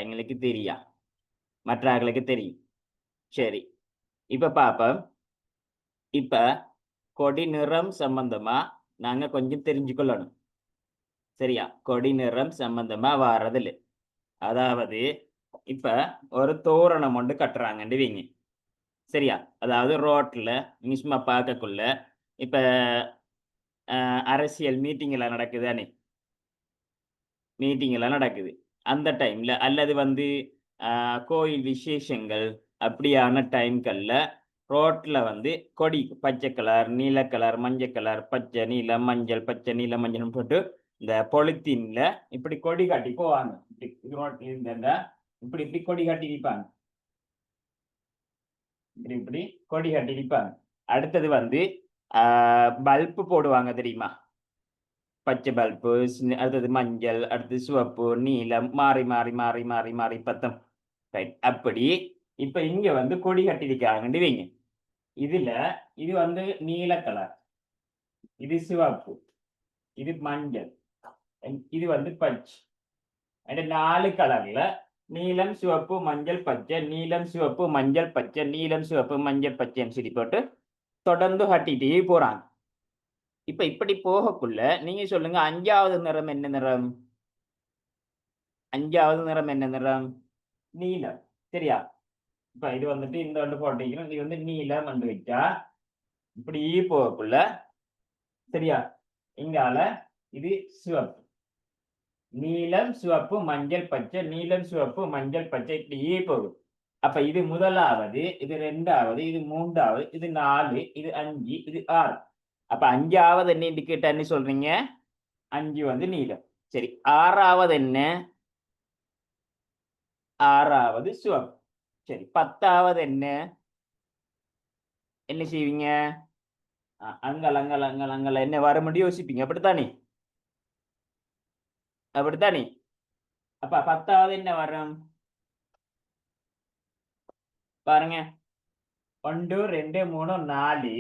எங்களுக்கு தெரியா, மற்றவர்களுக்கு தெரியும். சரி, இப்ப பாப்போம். இப்ப கொடி நிறம் சம்பந்தமா நாங்க கொஞ்சம் தெரிஞ்சுக்கொள்ளணும். சரியா? கொடி நிறம் சம்பந்தமா வாரதில்லை. அதாவது இப்ப ஒரு தோரணம் ஒன்று கட்டுறாங்கன்னு வைங்க. சரியா? அதாவது ரோட்ல நீங்க சும்மா பார்க்கக்குள்ள இப்ப அரசியல் மீட்டிங் எல்லாம் நடக்குதானே, மீட்டிங் எல்லாம் நடக்குது அந்த டைம்ல, அல்லது வந்து கோயில் விசேஷங்கள் அப்படியான டைம்கள்ல ரோட்ல வந்து கொடி பச்சை கலர், நீல கலர், மஞ்சள் கலர், பச்சை நீலம் மஞ்சள், பச்சை நீலம் மஞ்சள் போட்டு இந்த பொலித்தீன்ல இப்படி கொடி காட்டி போவாங்க. ரோட்ல இப்படி இப்படி கொடி காட்டி நிற்பாங்க. இப்படி இப்படி கொடி காட்டி நிற்பாங்க. அடுத்தது வந்து பல்பு போடுவாங்க தெரியுமா? பச்சை பல்பு, அடுத்தது மஞ்சள், அடுத்தது சிவப்பு, நீலம், மாறி மாறி மாறி மாறி மாறி பத்தம். ரைட். அப்படி இப்ப இங்க வந்து கொடி கட்டிருக்காங்கன்னு வைங்க. இதுல இது வந்து நீல கலர், இது சிவப்பு, இது மஞ்சள், இது வந்து பச்சை. அந்த 4 கலர்ல நீலம் சிவப்பு மஞ்சள் பச்சை, நீலம் சிவப்பு மஞ்சள் பச்சை, நீலம் சிவப்பு மஞ்சள் பச்சைன்னு சொல்லி போட்டு தொடர்ந்து கட்டிட்டே போறாங்க. இப்ப இப்படி போகக்குள்ள நீங்க சொல்லுங்க, 5வது நிறம் என்ன நிறம்? 5வது நிறம் என்ன நிறம்? நீலம். சரியா? இப்ப இது வந்துட்டு இந்த வந்து போட்டீங்கன்னா இது வந்து நீலம் வந்து வச்சா இப்படி போகக்குள்ள, சரியா, இங்கால இது சிவப்பு, நீலம் சிவப்பு மஞ்சள் பச்சை, நீலம் சிவப்பு மஞ்சள் பச்சை, இப்படியே போகும். அப்ப இது முதலாவது, இது 2வது, இது 3வது, இது 4, இது 5, இது 6. அப்ப 5வது என்ன இண்டிகேட்டர் என்ன சொல்றீங்க? 5 வந்து நீலம். சரி, 6வது என்ன? 6வது சிவப்பு. சரி, 10வது என்ன? என்ன செய்வீங்க? அங்கல் அங்கல் அங்கல் அங்கல் என்ன வர முடியும் யோசிப்பீங்க. அப்படித்தானே? அப்படித்தானே? அப்ப 10வது என்ன வரும்? பாருங்க, 1 2 3 4.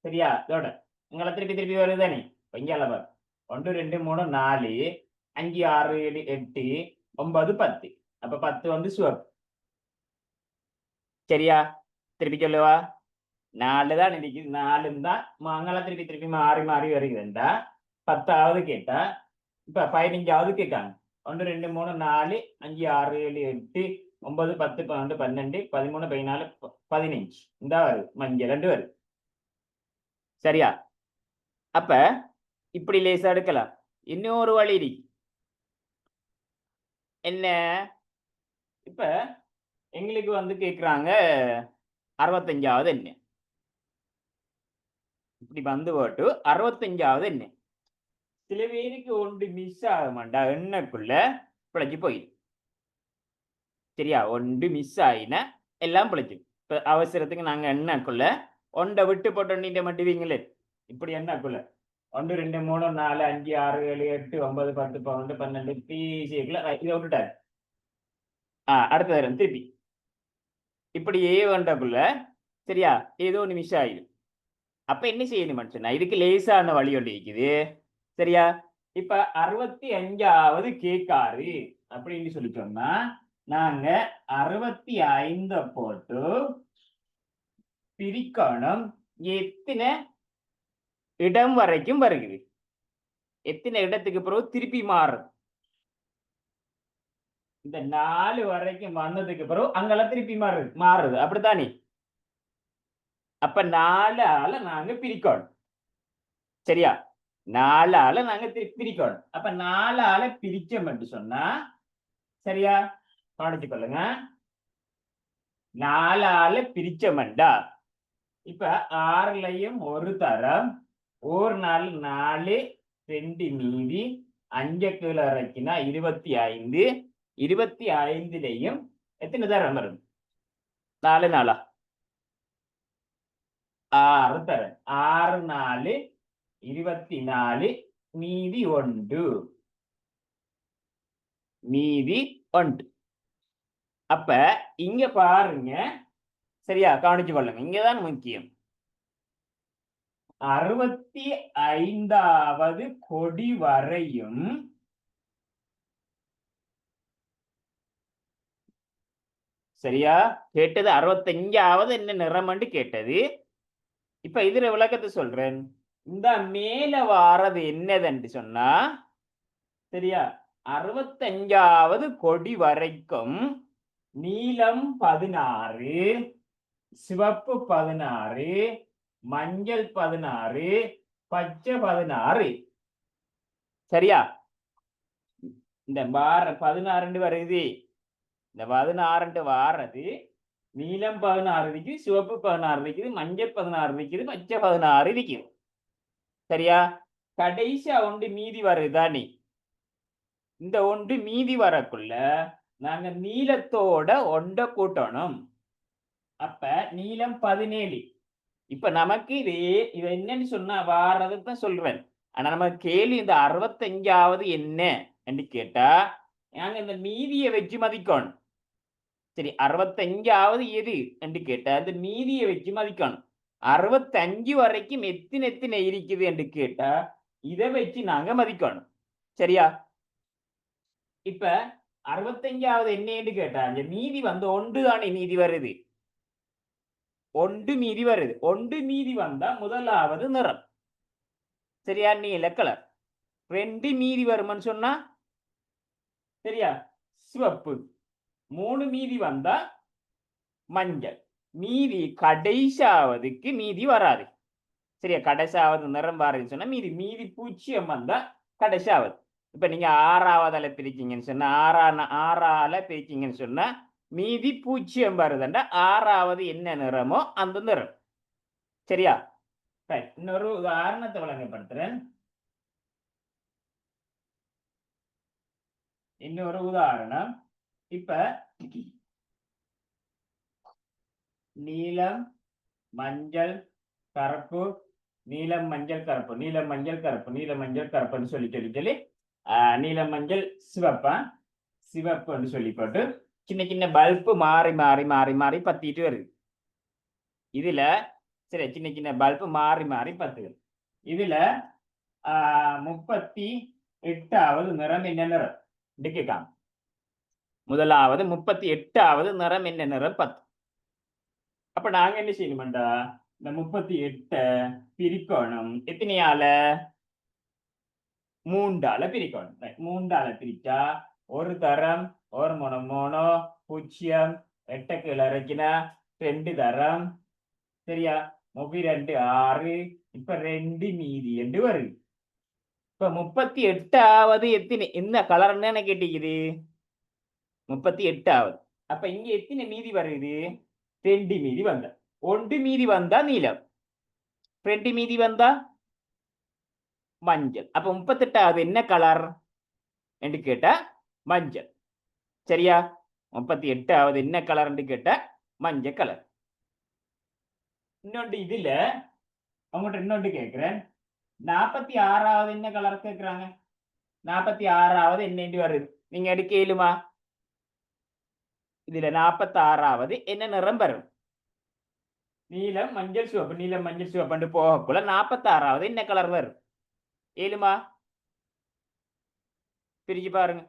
சரியா? இதோட உங்களை திருப்பி திருப்பி வருது தானே? இங்கால பாரு, 1 2 3 4, 5 6 7 8 9 10. அப்ப 10 வந்து சிவப்பு. சரியா? திருப்பி சொல்லவா? 4 தான் இருக்குது. 4 தான் அங்கெல்லாம் திருப்பி திருப்பி மாறி மாறி வருகிறேன்டா. 10வது கேட்டா இப்ப 15வது கேட்காங்க. 1 2 3 4 5 6 7 8 9 10 11 12 13 14 15. இந்த வருது மஞ்சள் 2 வருது. சரியா? அப்ப இப்படி லேசா எடுக்கலாம். இன்னொரு வழி இருக்கு. என்ன? இப்ப எங்களுக்கு வந்து கேக்குறாங்க 65வது என்ன? இப்படி வந்து போட்டு 65வது என்ன? சில பேருக்கு ஒன்று மிஸ் ஆக மாட்டா, எண்ணக்குள்ள பிழைச்சு போயிடும். சரியா? ஒன்று மிஸ் ஆயினா எல்லாம் பிழைச்சிடும். இப்ப அவசரத்துக்கு நாங்க எண்ணக்குள்ள ஒன்றை விட்டு போட்டு மட்டுவீங்களே, இப்படி எண்ணக்குள்ள 1 2 3 4 5 6 7 8 9 10 11 12 பீசிக்குள்ள இதை விட்டுட்டாரு. அடுத்த தரம் திருப்பி இப்படியே வேண்டக்குள்ள, சரியா, ஏதோ ஒன்று மிஸ் ஆயிடும். அப்ப என்ன செய்யணும் மனுஷனா? இதுக்கு லேசான வழி ஒன்று இருக்குது. சரியா? இப்ப 65வது கேக்காரு அப்படின்னு சொல்லி சொன்னா நாங்க 65 போட்டு பிரிக்கணும். எத்தனை இடம் வரைக்கும் வருகிறது, எத்தனை இடத்துக்கு பிறகு திருப்பி மாறும். இந்த 4 வரைக்கும் வந்ததுக்கு பிறகு அங்கெல்லாம் திருப்பி மாறுது. அப்படித்தானே? அப்ப 4ஆல நாங்க பிரிக்கணும். சரியா? 4ஆல நாங்க பிரிக்கணும். அப்ப 4ஆல பிரிச்சோம் என்று சொன்னா, சரியா, கவனிச்சு கொள்ளுங்க. 4ஆல பிரிச்சோம்டா இப்ப 6லையும் ஒரு தரம், ஒரு நாள் 4 2 மீதி 5 கீழே இறக்கினா 25. 25லையும் எத்தனை தரம் வரும்? 4 நாளா? 6 தரம். 6 4 24, மீதி 1. மீதி 1. அப்ப இங்க பாருங்க, சரியா, கவனிச்சு கொள்ளுங்க. இங்கதான் முக்கியம். 65வது கொடி வரையும் சரியா? கேட்டது 65வது என்ன நிறம்னு கேட்டது. இப்ப இதுல விளக்கத்தை சொல்றேன். இந்த மேல வாரது என்னதுன்னு சொன்னா, சரியா, 65வது கொடி வரைக்கும் நீலம் 16, சிவப்பு 16, மஞ்சள் 16, பச்சை 16. சரியா? இந்த 16 வருது. இந்த 16 வாரது நீலம் 16 இருக்குது, சிவப்பு 16 இருக்குது, மஞ்சள் 16 இருக்குது, பச்சை 16 இருக்குது. சரியா? கடைசியா ஒன்று மீதி வருதானே. இந்த ஒன்று மீதி வரக்குள்ள நாங்க நீலத்தோட ஒண்ட கூட்டணும். அப்ப நீலம் 17. இப்ப நமக்கு இது என்னன்னு சொன்னா வாரதான் சொல்றேன். ஆனா நம்ம கேள்வி இந்த 65வது என்ன என்று கேட்டா நாங்க இந்த மீதியை வச்சு மதிக்கணும். சரி, 65வது எது என்று கேட்டா இந்த மீதியை வச்சு மதிக்கணும். 65 வரைக்கும் எத்தனை இருக்குது என்று கேட்டா இதை வச்சு நாங்க மதிக்கணும். சரியா? இப்ப 65வது என்னன்னு கேட்டா இந்த மீதி வந்து ஒன்று தானே மீதி வருது. ஒன்று மீதி வருது. ஒன்று மீதி வந்தா முதலாவது நிறம். சரியா? நீல கலர். 2 மீதி வருமான்னு சொன்னா சரியா சிவப்பு. 3 மீதி வந்தா மஞ்சள். மீதி கடைசாவதுக்கு மீதி வராது. சரியா? கடைசாவது நிறம் வாருன்னு சொன்னா மீதி பூச்சியம் வந்தா கடைசாவது. இப்ப நீங்க 6ஆவதால பிரிச்சீங்கன்னு சொன்னா 6ஆல பிரிச்சீங்கன்னு சொன்னா மீதி பூச்சியம் வருதுண்டா 6ஆவது என்ன நிறமோ அந்த நிறம். சரியா? இன்னொரு உதாரணத்தை வழங்கப்படுத்துறேன். இன்னொரு உதாரணம். இப்ப நீலம் மஞ்சள் கருப்பு, நீலம் மஞ்சள் கருப்பு, நீலம் மஞ்சள் கருப்பு, நீலம் மஞ்சள் கருப்புன்னு சொல்லி நீலம் மஞ்சள் சிவப்பா சிவப்புன்னு சொல்லி போட்டு சின்ன பல்பு மாறி பத்திட்டு வருது. இதுல சரி சின்ன பல்பு மாறி பத்துது. இதுல 38வது நிறம் என்ன நிறம் கேட்காம. முதலாவது 38வது நிறம் என்ன நிறம் 10. அப்ப நாங்க என்ன செய்யணும்டா இந்த 38 பிரிக்கணும். எத்தனையால? 3ஆல பிரிக்கணும். 3ஆல பிரிச்சா ஒரு தரம் ஒரு மோனோ பூஜ்ஜியம் 8 கீழே இறக்கினா 2 தரம். சரியா? 32 6. இப்ப 2 மீதி என்று வருது. இப்ப 38வது எத்தனை என்ன கலர்ன்னு என்ன கேட்டீங்குது? 38வது. அப்ப இங்க எத்தனை மீதி வருது? 2 மீதி வந்தா. 1 மீதி வந்தா நீலம், 2 மீதி வந்தா மஞ்சள். அப்ப 38வது என்ன கலர் என்று கேட்டா மஞ்சள். சரியா? 38வது என்ன கலர் என்று கேட்டா மஞ்சள் கலர். இன்னொன்று இதுல அவங்கள்ட்ட இன்னொன்று கேட்கிறேன். 46வது என்ன கலர் கேட்கிறாங்க? 46வது என்ன வருது? நீங்க எடுக்க இயலுமா? இதுல 46வது என்ன நிறம் வரும்? நீலம் மஞ்சள் சிவப்பு, நீலம் மஞ்சள் சிவப்பு போகக்குள்ள 46வது என்ன கலர் வரும்? ஏழுமா? பிரிச்சு பாருங்க.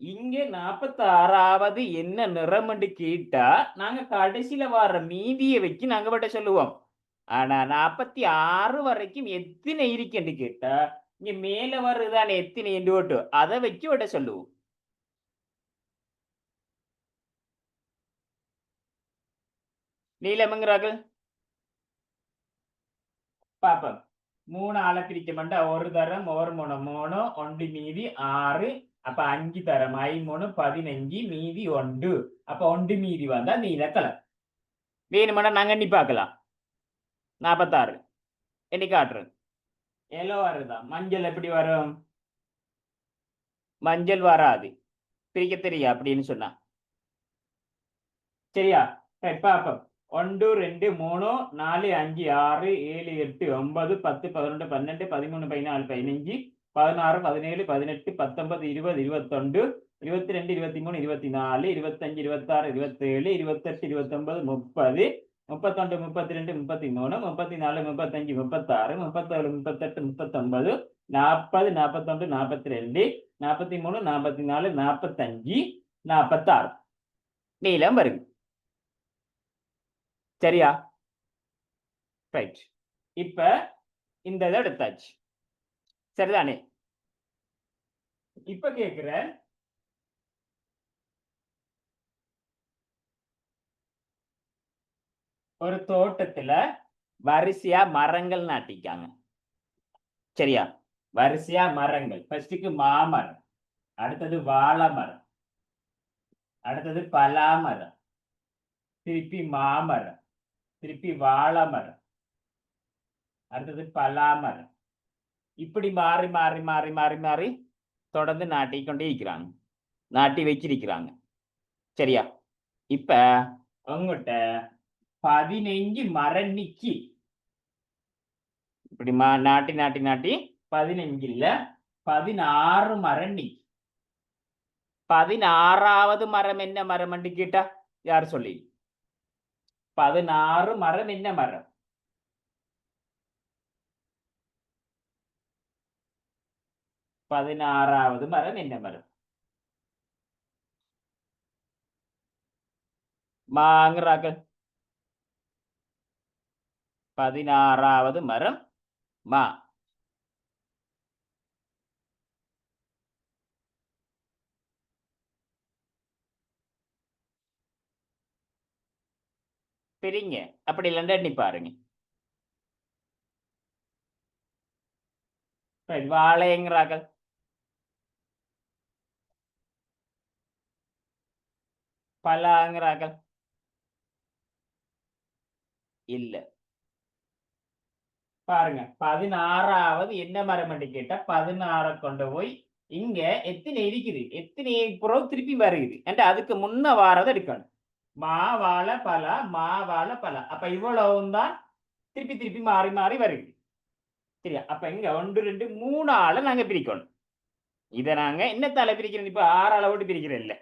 இங்க 46வது என்ன நிறம் கேட்டா நாங்க கடைசியில வர்ற மீதியை வச்சு நாங்க விட சொல்லுவோம். ஆனா 46 வரைக்கும் எத்தனை இருக்குன்னு கேட்டா இங்க மேல வருதானே எத்தனை என்று ஓட்டு அதை வச்சு விட சொல்லுவோம். நீலம்ங்கிறார்கள் பாப்போம். 3ஆல பிரிக்க மாட்டா ஒரு தரம் ஒரு மோனோ 1 மீதி 6. அப்ப 5 தரம் 5 15 மீதி 1. அப்ப 1 மீதி வந்தா நீல கலர். வேணுமானா நாங்க எண்ணி பார்க்கலாம். 46 எண்ணி காட்டுறேன். எல்லோ வருதா? மஞ்சள் எப்படி வரும்? மஞ்சள் வராது. பிரிக்க தெரியா அப்படின்னு சொன்னா. சரியா? பாப்போம். 1 2 3 4 5 6 7 8 9 10 11 12 13 14 15 16 17 18 19 20 21 22 23 24 25 26 27 28 29 30 31 32 33 34 35 36 37 38 39 40 41 42 43 44 45 46. நீளம் வருது. சரியா? ரைட். இப்ப இந்த இதை எடுத்தாச்சு. சரிதானே? இப்ப கேக்குற ஒரு தோட்டத்துல வரிசையா மரங்கள் நாட்டிக்காங்க. சரியா? வரிசையா மரங்கள். ஃபர்ஸ்ட்டுக்கு மாமரம், அடுத்தது வாழை மரம், அடுத்தது பலா மரம், திருப்பி மாமரம், திருப்பி வாழை மரம், அடுத்தது பலா மரம். இப்படி மாறி மாறி மாறி மாறி மாறி தொடர்ந்து நாட்டிக்கொண்டே இருக்கிறாங்க, நாட்டி வச்சிருக்கிறாங்க. சரியா? இப்ப உங்ககிட்ட 15 மரம் நிக்கி. இப்படி நாட்டி நாட்டி நாட்டி 15 இல்ல 16 மரம் நிக்கி. 16வது மரம் என்ன மரம் என்று கேட்டா யார் சொல்லி? 16 மரம் என்ன மரம்? பதினாறாவது மரம் என்ன மரம்? மாங்கிறார்கள். 16வது மரம் மா. பிரிங்க. அப்படி இல்லைன்னா எண்ணி பாருங்க. வாழைங்கிறார்கள். பலாங்கிறார்கள். இல்ல. பாருங்க, 16வது என்ன மரம் என்று கேட்டா 16 கொண்டு போய் இங்க எத்தனை இருக்குது, எத்தனை புறம் திருப்பி வருகிறது என்று அதுக்கு முன்ன வாரதை எடுக்கணும். மா வாழை பலா, மா வாழை பலா. அப்ப இவ்வளவும் தான் திருப்பி திருப்பி மாறி மாறி வருகிறது. சரியா? அப்ப இங்க 1 2 3 ஆளை நாங்க பிரிக்கணும். இதை நாங்க என்னத்தால பிரிக்கிறோம்? இப்ப 6 அளவோடு பிரிக்கிறோம் இல்ல.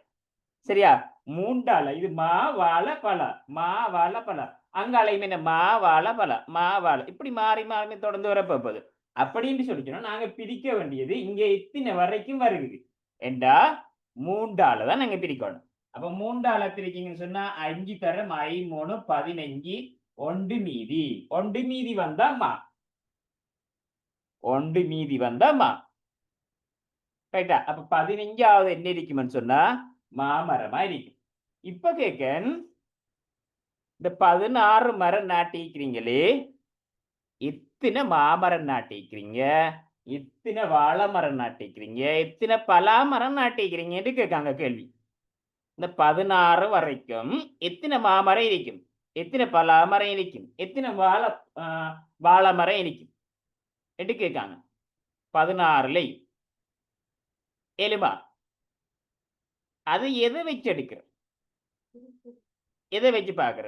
சரியா? 3 ஆளை. இது மா வாழை பலா, மா வாழை பலா. அங்காலையும் என்ன மா வாழை பலா, மா வாழை. இப்படி மாறி மாறி தொடர்ந்து வரப்போகுது. அப்படின்னு சொல்லிக்கணும். நாங்க பிரிக்க வேண்டியது இங்க எத்தனை வரைக்கும் வருகிறது என்றா 3 ஆளை தான் நாங்க பிரிக்கணும். அப்ப 3 ஆளை பிரிக்கீங்கன்னு சொன்னா 5 தரம் 5 3 15 1 மீதி. 1 மீதி வந்தா மா. 1 மீதி வந்தா மா. ரைட்டா? அப்ப 15வது என்ன இருக்குமென்னு சொன்னா மாமரமா இருக்கும். இப்ப கேட்கன், இந்த 16 மரம் நாட்டிக்கிறீங்களே, இத்தனை மாமரம் நாட்டிக்கிறீங்க, இத்தனை வாழை மரம் நாட்டிக்கிறீங்க, எத்தனை பலா மரம் நாட்டிக்கிறீங்கன்னு கேட்காங்க கேள்வி. இந்த 16 வரைக்கும் எத்தனை மாமரம் இருக்கும், எத்தனை பலா மரம் இருக்கும், எத்தனை வாழை மரம் இருக்கும் என்று கேட்காங்க. 16ல எலுமா அது எதை வச்சு எடுக்கிற, எதை வச்சு பாக்குற?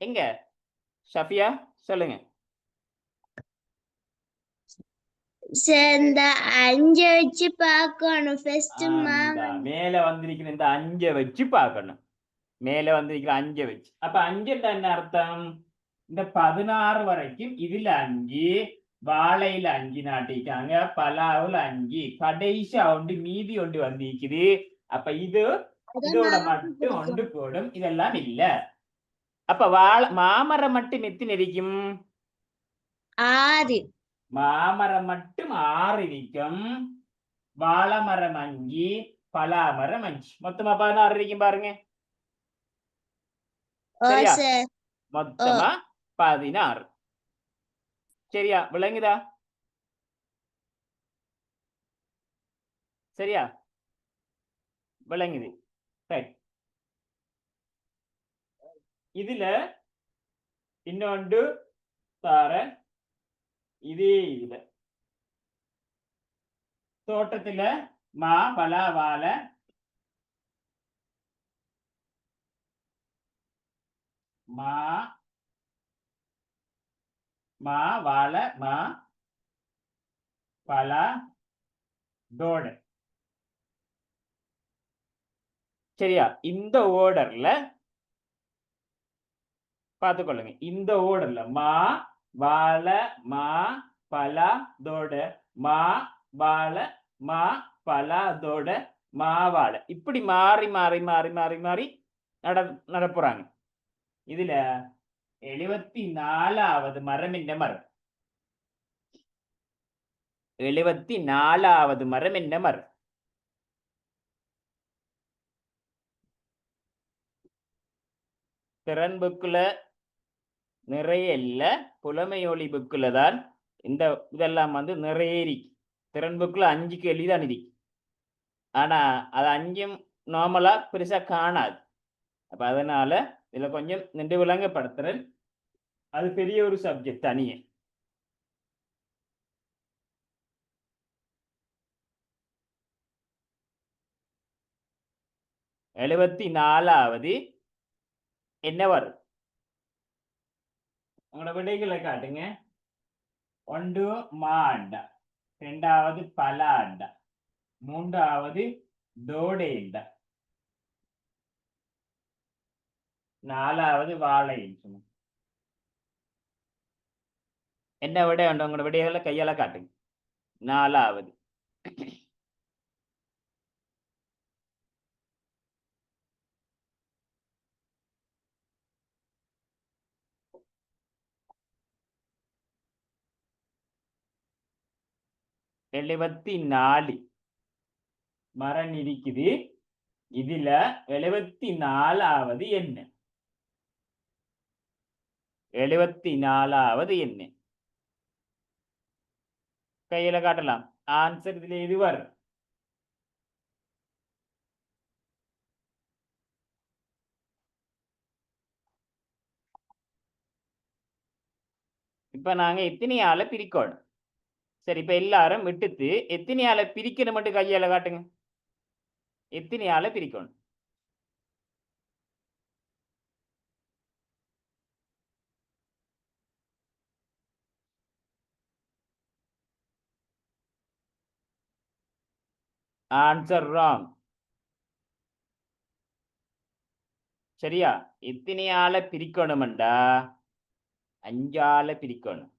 எங்க ஷஃபியா சொல்லுங்க. இந்த 5 வச்சு பார்க்கணும். ஃபர்ஸ்ட் மேல வந்திருக்கிற இந்த 5 வச்சு பார்க்கணும். மேல வந்திருக்கிற 5 வச்சு. அப்ப 5 என்ன அர்த்தம்? இந்த 16 வரைக்கும் இதுல 5, வாழையில 5 நாட்டிக்காங்க, பலாவுல 5, கடைசி ஒன்று மீதி ஒன்று வந்திருக்குது. அப்ப இது இதோட மட்டும் ஒன்று கூடும், இதெல்லாம் இல்ல. அப்ப மாமரம் மட்டும் எத்தனை இருக்கும்? 6. மாமரம் மட்டும் 6 இருக்கும். வாழை மரம் 5, பலா மரம் 5, மொத்தமா 16 இருக்கும் பாருங்க. மொத்தமா 16. சரியா? விளங்குதா? சரியா? விளங்குது. ரைட். இதுல இன்னொன்று தார, இதே இதுல தோட்டத்துல மா பலா வாழை மா வாழை மா பலா தோடு. சரியா? இந்த ஓர்டர்ல பார்த்துக்கொள்ளுங்க. இந்த ஓர்டர்ல மா வாழை மா பலா தோடு, மா வாழை மா பலா தோடு, மாவாழை. இப்படி மாறி மாறி மாறி மாறி மாறி நடப்புறாங்க. இதுல 74வது மரம் என்ன மரம்? 74வது மரம் என்ன மரம்? திறன் புக்குல நிறைய இல்ல, புலமையொலி புக்குல தான் இந்த இதெல்லாம் வந்து நிறைய இருக்கு. திறன் புக்குல 5 கேள்வி தான் இருக்கு. ஆனா அது 5ம் நார்மலா பெருசா காணாது. அப்ப அதனால இதுல கொஞ்சம் நின்று விளங்கப்படுத்துறேன். அது பெரிய ஒரு சப்ஜெக்ட் தனியே. எழுபத்தி 4வது என்ன வரும்? உங்களோட விடைகளை காட்டுங்க. 1 மா அண்டா, 2வது பல அண்டா, 3வது தோடை அண்டா, 4வது வாழை. என்ன விடை உண்டு? உங்களோட விடைகளை கையால காட்டுங்க. 4வது. எழுபத்தி 4 மரம் இருக்குது. இதுல 74வது என்ன? 74வது என்ன? கையில காட்டலாம். ஆன்சர் இதுல எது வரும்? இப்ப நாங்க எத்தனையால பிரிக்கணும்? சரி, இப்ப எல்லாரும் விட்டுட்டு எத்தனையால பிரிக்கணும் மட்டும் கையால காட்டுங்க. எத்தனையால பிரிக்கணும்? Answer wrong. சரியா? எத்தனையால பிரிக்கணும்டா 5ஆல பிரிக்கணும்.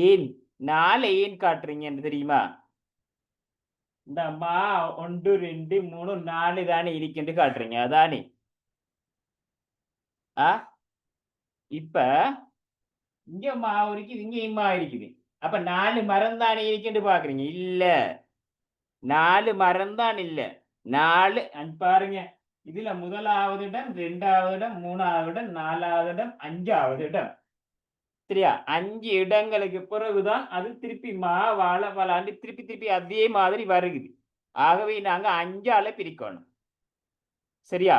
ஏன் 4 ஏன் காட்டுறீங்கன்னு தெரியுமா? இந்த மா 1 2 3 4 தானே இருக்குன்னு காட்டுறீங்க, அதானே? இப்ப இங்க மா இருக்குது, இங்க மா இருக்குது. அப்ப 4 மரம் தானே இருக்குன்னு பாக்குறீங்க. இல்ல, 4 மரம் தான் இல்ல. 4 பாருங்க. இதுல 1வது இடம், 2வது இடம், 3வது இடம், 4வது இடம், 5வது இடம். சரியா? 5 இடங்களுக்கு பிறகுதான் அது திருப்பி மா வாழ பலாண்டு திருப்பி திருப்பி அதே மாதிரி வருகுது. ஆகவே நாங்க 5ஆல பிரிக்கணும். சரியா?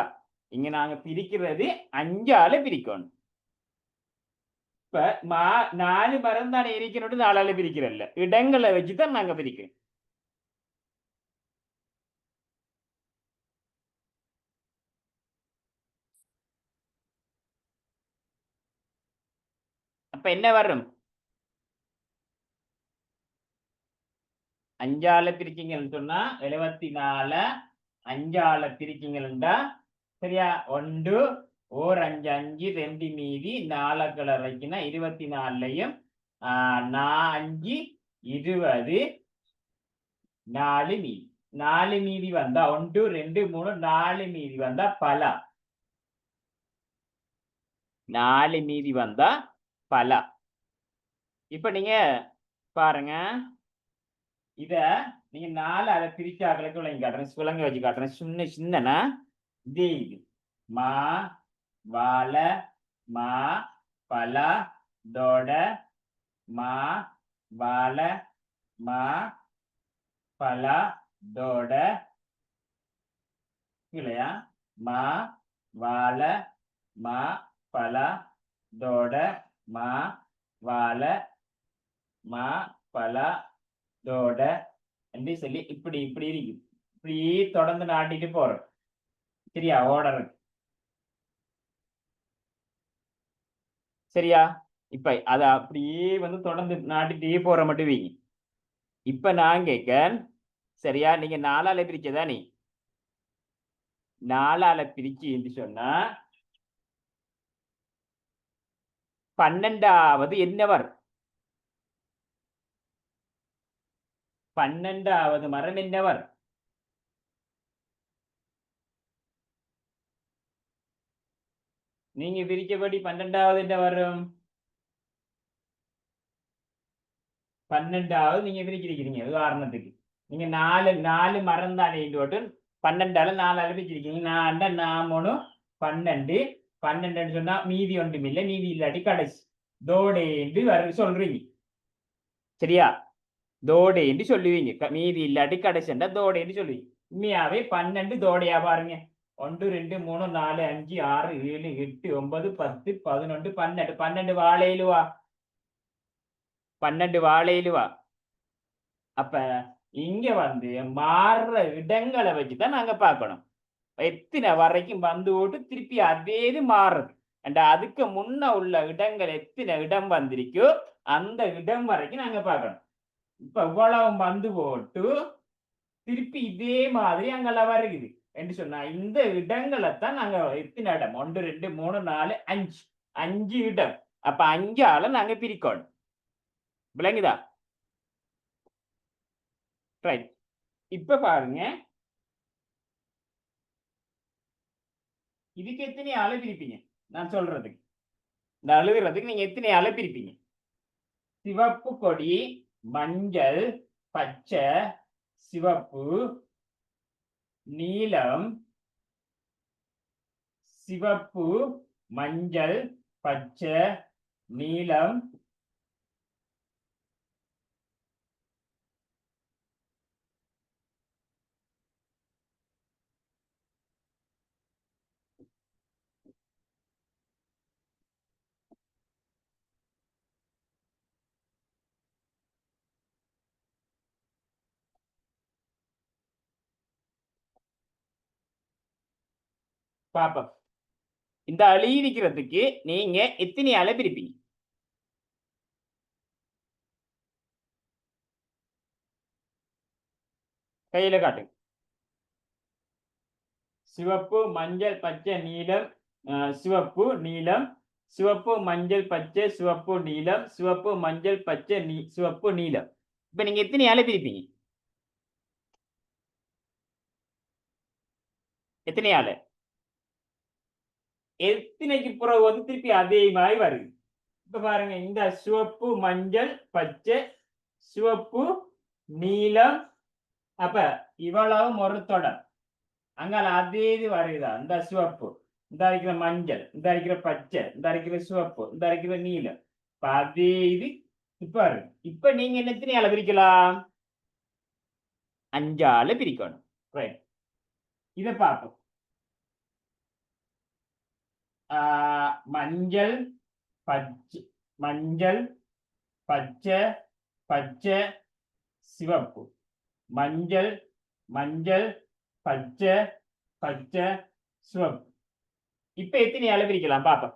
இங்க நாங்க பிரிக்கிறது 5ஆல பிரிக்கணும். இப்ப 4 மரம் தானே இருக்கணும், 4ஆல பிரிக்கிறல்ல. இடங்களை வச்சுதான் நாங்க பிரிக்கிறோம். அப்ப என்ன வரும்? 5ஆல பிரிச்சீங்கன்னு சொன்னா 74 5ஆல பிரிச்சீங்கன்னா சரியா? 1 ஓர் 5 5 2 மீதி 4 வைக்கினா 24லையும் 5 20 4 மீதி. 4 மீதி வந்தா 1 2 3 4 மீதி வந்தா பலா. 4 மீதி வந்தா பலா. இப்ப நீங்க பாருங்க, இத நீங்க 4ஆல பிரிச்சாக்களுக்கு விளங்கி காட்டுறேன், விளங்க வச்சு காட்டுறேன். சின்னனா இது மா வாழ மா பல தோட மா வாழ மா பல தோட இல்லையா? மா வாழ மா பல தோட மா வாழ மா பல தோட என்று சொல்லி இப்படி இப்படி இருக்கு. இப்படி தொடர்ந்து நாட்டிட்டு போறோம். சரியா? ஓர்டர். சரியா? இப்ப அத அப்படியே வந்து தொடர்ந்து நாட்டிட்டே போற மட்டும் வைங்க. இப்ப நான் கேட்க, சரியா? நீங்க 4ஆல பிரிச்சதா? நீ 4ஆல பிரிச்சு என்று சொன்னா 12வது என்னவர்? 12வது மரம் என்னவர்? நீங்க பிரிச்சபடி 12வது என்ன வரும்? 12வது நீங்க பிரிச்சிருக்கீங்க உதாரணத்துக்கு. நீங்க 4 மரம் தானே போட்டு 12ஆல 4 பிரிச்சிருக்கீங்க. 4 4 12 12 சொன்னா மீதி ஒன்றும் இல்லை, மீதி இல்லாட்டி கடைசி தோடேண்டு வர சொல்றீங்க. சரியா? தோடேண்டு சொல்லுவீங்க. மீதி இல்லாட்டி கடைசிண்டா தோடேண்டு சொல்லுவீங்க. உண்மையாவே 12 தோடையா பாருங்க. 1 2 3 4 5 6 7 8 9 10 11 12 12 வாழையிலுவா 12 வாழையிலுவா. அப்ப இங்க வந்து மாறுற இடங்களை வச்சுதான் நாங்க பார்க்கணும். எத்தனை வரைக்கும் வந்து ஓட்டு திருப்பி அதே இது மாறுறது. அதுக்கு முன்ன உள்ள இடங்கள் எத்தனை இடம் வந்திருக்கோ அந்த இடம் வரைக்கும் நாங்க பார்க்கணும். இப்ப இவ்வளவு வந்து போட்டு திருப்பி இதே மாதிரி அங்கெல்லாம் வருகுது என்று சொன்னா இந்த இடங்களைத்தான் நாங்க எத்தனை இடம் 1 2 3 4 5 5 இடம். அப்ப 5ஆல நாங்க பிரிக்கணும். விளங்குதா? ரைட். இப்ப பாருங்க, இதுக்கு எத்தனை ஆளை பிரிப்பீங்க? நான் சொல்றதுக்கு இந்த அழுகிறதுக்கு நீங்க எத்தனை ஆளை பிரிப்பீங்க? சிவப்பு கொடி, மஞ்சள், பச்சை, சிவப்பு, நீலம், சிவப்பு, மஞ்சள், பச்சை, நீலம், பாப்போம். இந்த அழிக்கிறதுக்கு நீங்க எத்தனை ஆளை பிரிப்பீங்க? கையில காட்டுங்க. சிவப்பு, மஞ்சள், பச்சை, நீலம், சிவப்பு, நீலம், சிவப்பு, மஞ்சள், பச்சை, சிவப்பு, நீலம், சிவப்பு, மஞ்சள், பச்சை, சிவப்பு, நீலம். இப்ப நீங்க எத்தனை ஆளை பிரிப்பீங்க? எத்தனை ஆளு? எத்தனைக்கு பிறகு வந்து திருப்பி அதே மாதிரி வருது. இப்ப பாருங்க, இந்த சிவப்பு, மஞ்சள், பச்சை, சிவப்பு, நீலம், அப்ப இவ்வளவு ஒரு தொடர். அங்கால அதே இது வருதா? இந்த சிவப்பு, இந்த அரைக்கிற மஞ்சள், இந்த அரைக்கிற பச்சை, இந்த அரைக்கிற சிவப்பு, இந்த அரைக்கிற நீலம். இப்ப அதே இது இப்ப இப்ப நீங்க என்ன எத்தனை ஆளை பிரிக்கலாம்? 5 ஆளை பிரிக்கணும். ரைட். இதை பார்ப்போம். மஞ்சள், பச்சை, மஞ்சள், பச்சை, பச்சை, சிவப்பு, மஞ்சள், மஞ்சள், பச்சை, பச்சை, சிவப்பு. இப்ப எத்தனை ஆளை பிரிக்கலாம் பாப்போம்.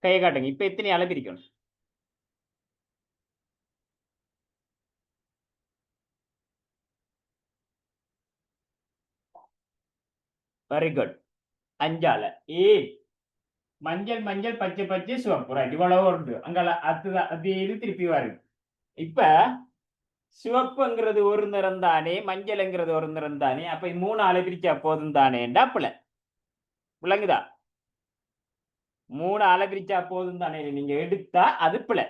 கையை காட்டுங்க. இப்ப எத்தனை ஆளை பிரிக்கணும்? Very good. 5 ஆளை. மஞ்சள், மஞ்சள், பச்சை, பச்சை, சிவப்பு. ரைட். இவ்வளவு உண்டு. அங்கால அதுதான் அதே இது திருப்பி வருது. இப்ப சிவப்புங்கிறது ஒரு நிறம் தானே, மஞ்சள்ங்கிறது ஒரு நிறம் தானே. அப்ப 3 ஆளை பிரிச்சா போதும் தானேண்டா பிள்ளை. விளங்குதா? 3 ஆளை பிரிச்சா போதும் தானே நீங்க எடுத்தா அது பிள்ளை.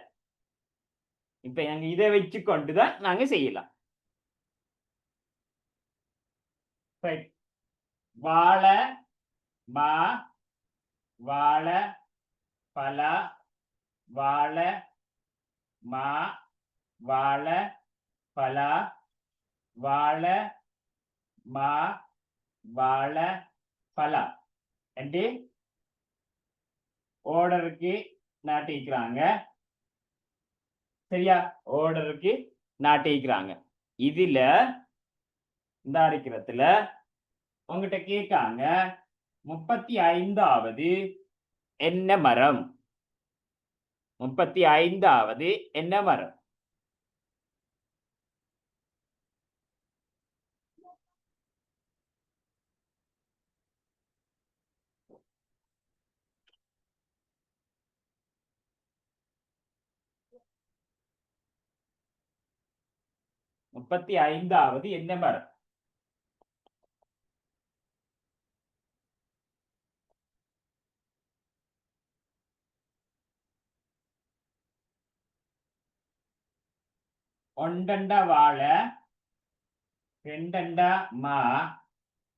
இப்ப நாங்க இதை வச்சு கொண்டுதான் நாங்க செய்யலாம். வாழை, மா, வாழை, பலா, வாழை, மா, வாழை, பலா, வாழை, மா, வாழை, பலா என்று ஓர்டருக்கு நாட்டிக்கிறாங்க. சரியா? ஓர்டருக்கு நாட்டிக்கிறாங்க. இதுல இந்த அரைக்கிறதுல உங்ககிட்ட கேட்காங்க 35வது என்ன மரம்? 35வது என்ன மரம்? 35வது என்ன மரம்? ஒன்றண்டா வாழை, ரெண்டண்டா மா,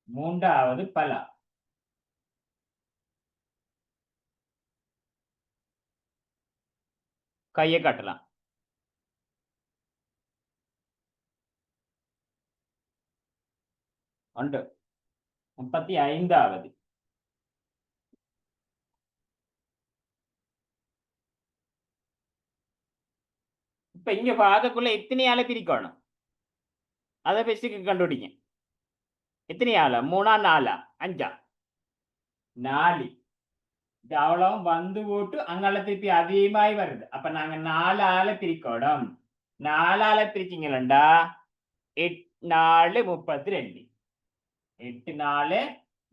மூன்றாவது பலா. கையை காட்டலாம். ஒன்று 35வது. இப்ப இங்க அதுக்குள்ள எத்தனை ஆளை பிரிக்கணும்? அதை பெஸ்ட்டுக்கு கண்டுபிடிங்க. எத்தனை ஆளா? 3ஆ 4ஆ 5ஆ? 4. இது அவ்வளவும் வந்து போட்டு அங்கால திருப்பி அதிகமாய் வருது. அப்ப நாங்க 4 ஆளை பிரிக்கணும். 4 ஆளை பிரிச்சிங்களா 8 4 32. 8 4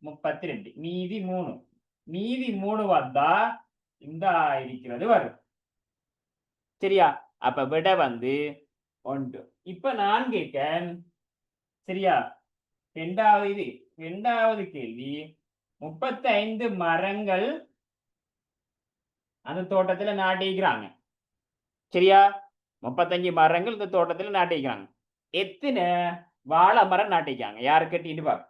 32. மீதி 3. மீதி 3 வந்தா இந்த இருக்கிறது வரும். சரியா? அப்ப விட வந்து 1. இப்ப நான் கேட்கேன். சரியா? இரண்டாவது கேள்வி, 35 மரங்கள் அந்த தோட்டத்துல நாட்டிக்கிறாங்க. சரியா? 35 மரங்கள் இந்த தோட்டத்துல நாட்டிக்கிறாங்க. எத்தனை வாழை மரம் நாட்டிக்காங்க? யாரு கட்டிட்டு பாரு.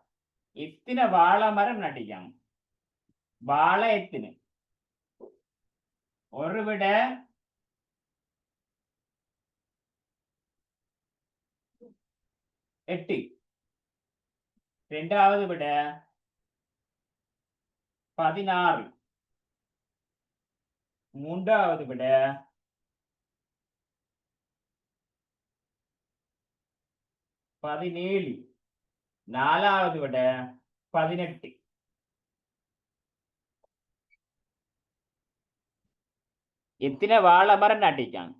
எத்தனை வாழை மரம் நாட்டிக்காங்க? வாழை எத்தனை? ஒரு விட 8. இரண்டாவது விட 16. மூன்றாவது விட 17. நாலாவது விட 18. எத்தனை வாழை மரம் நாட்டிக்காங்க?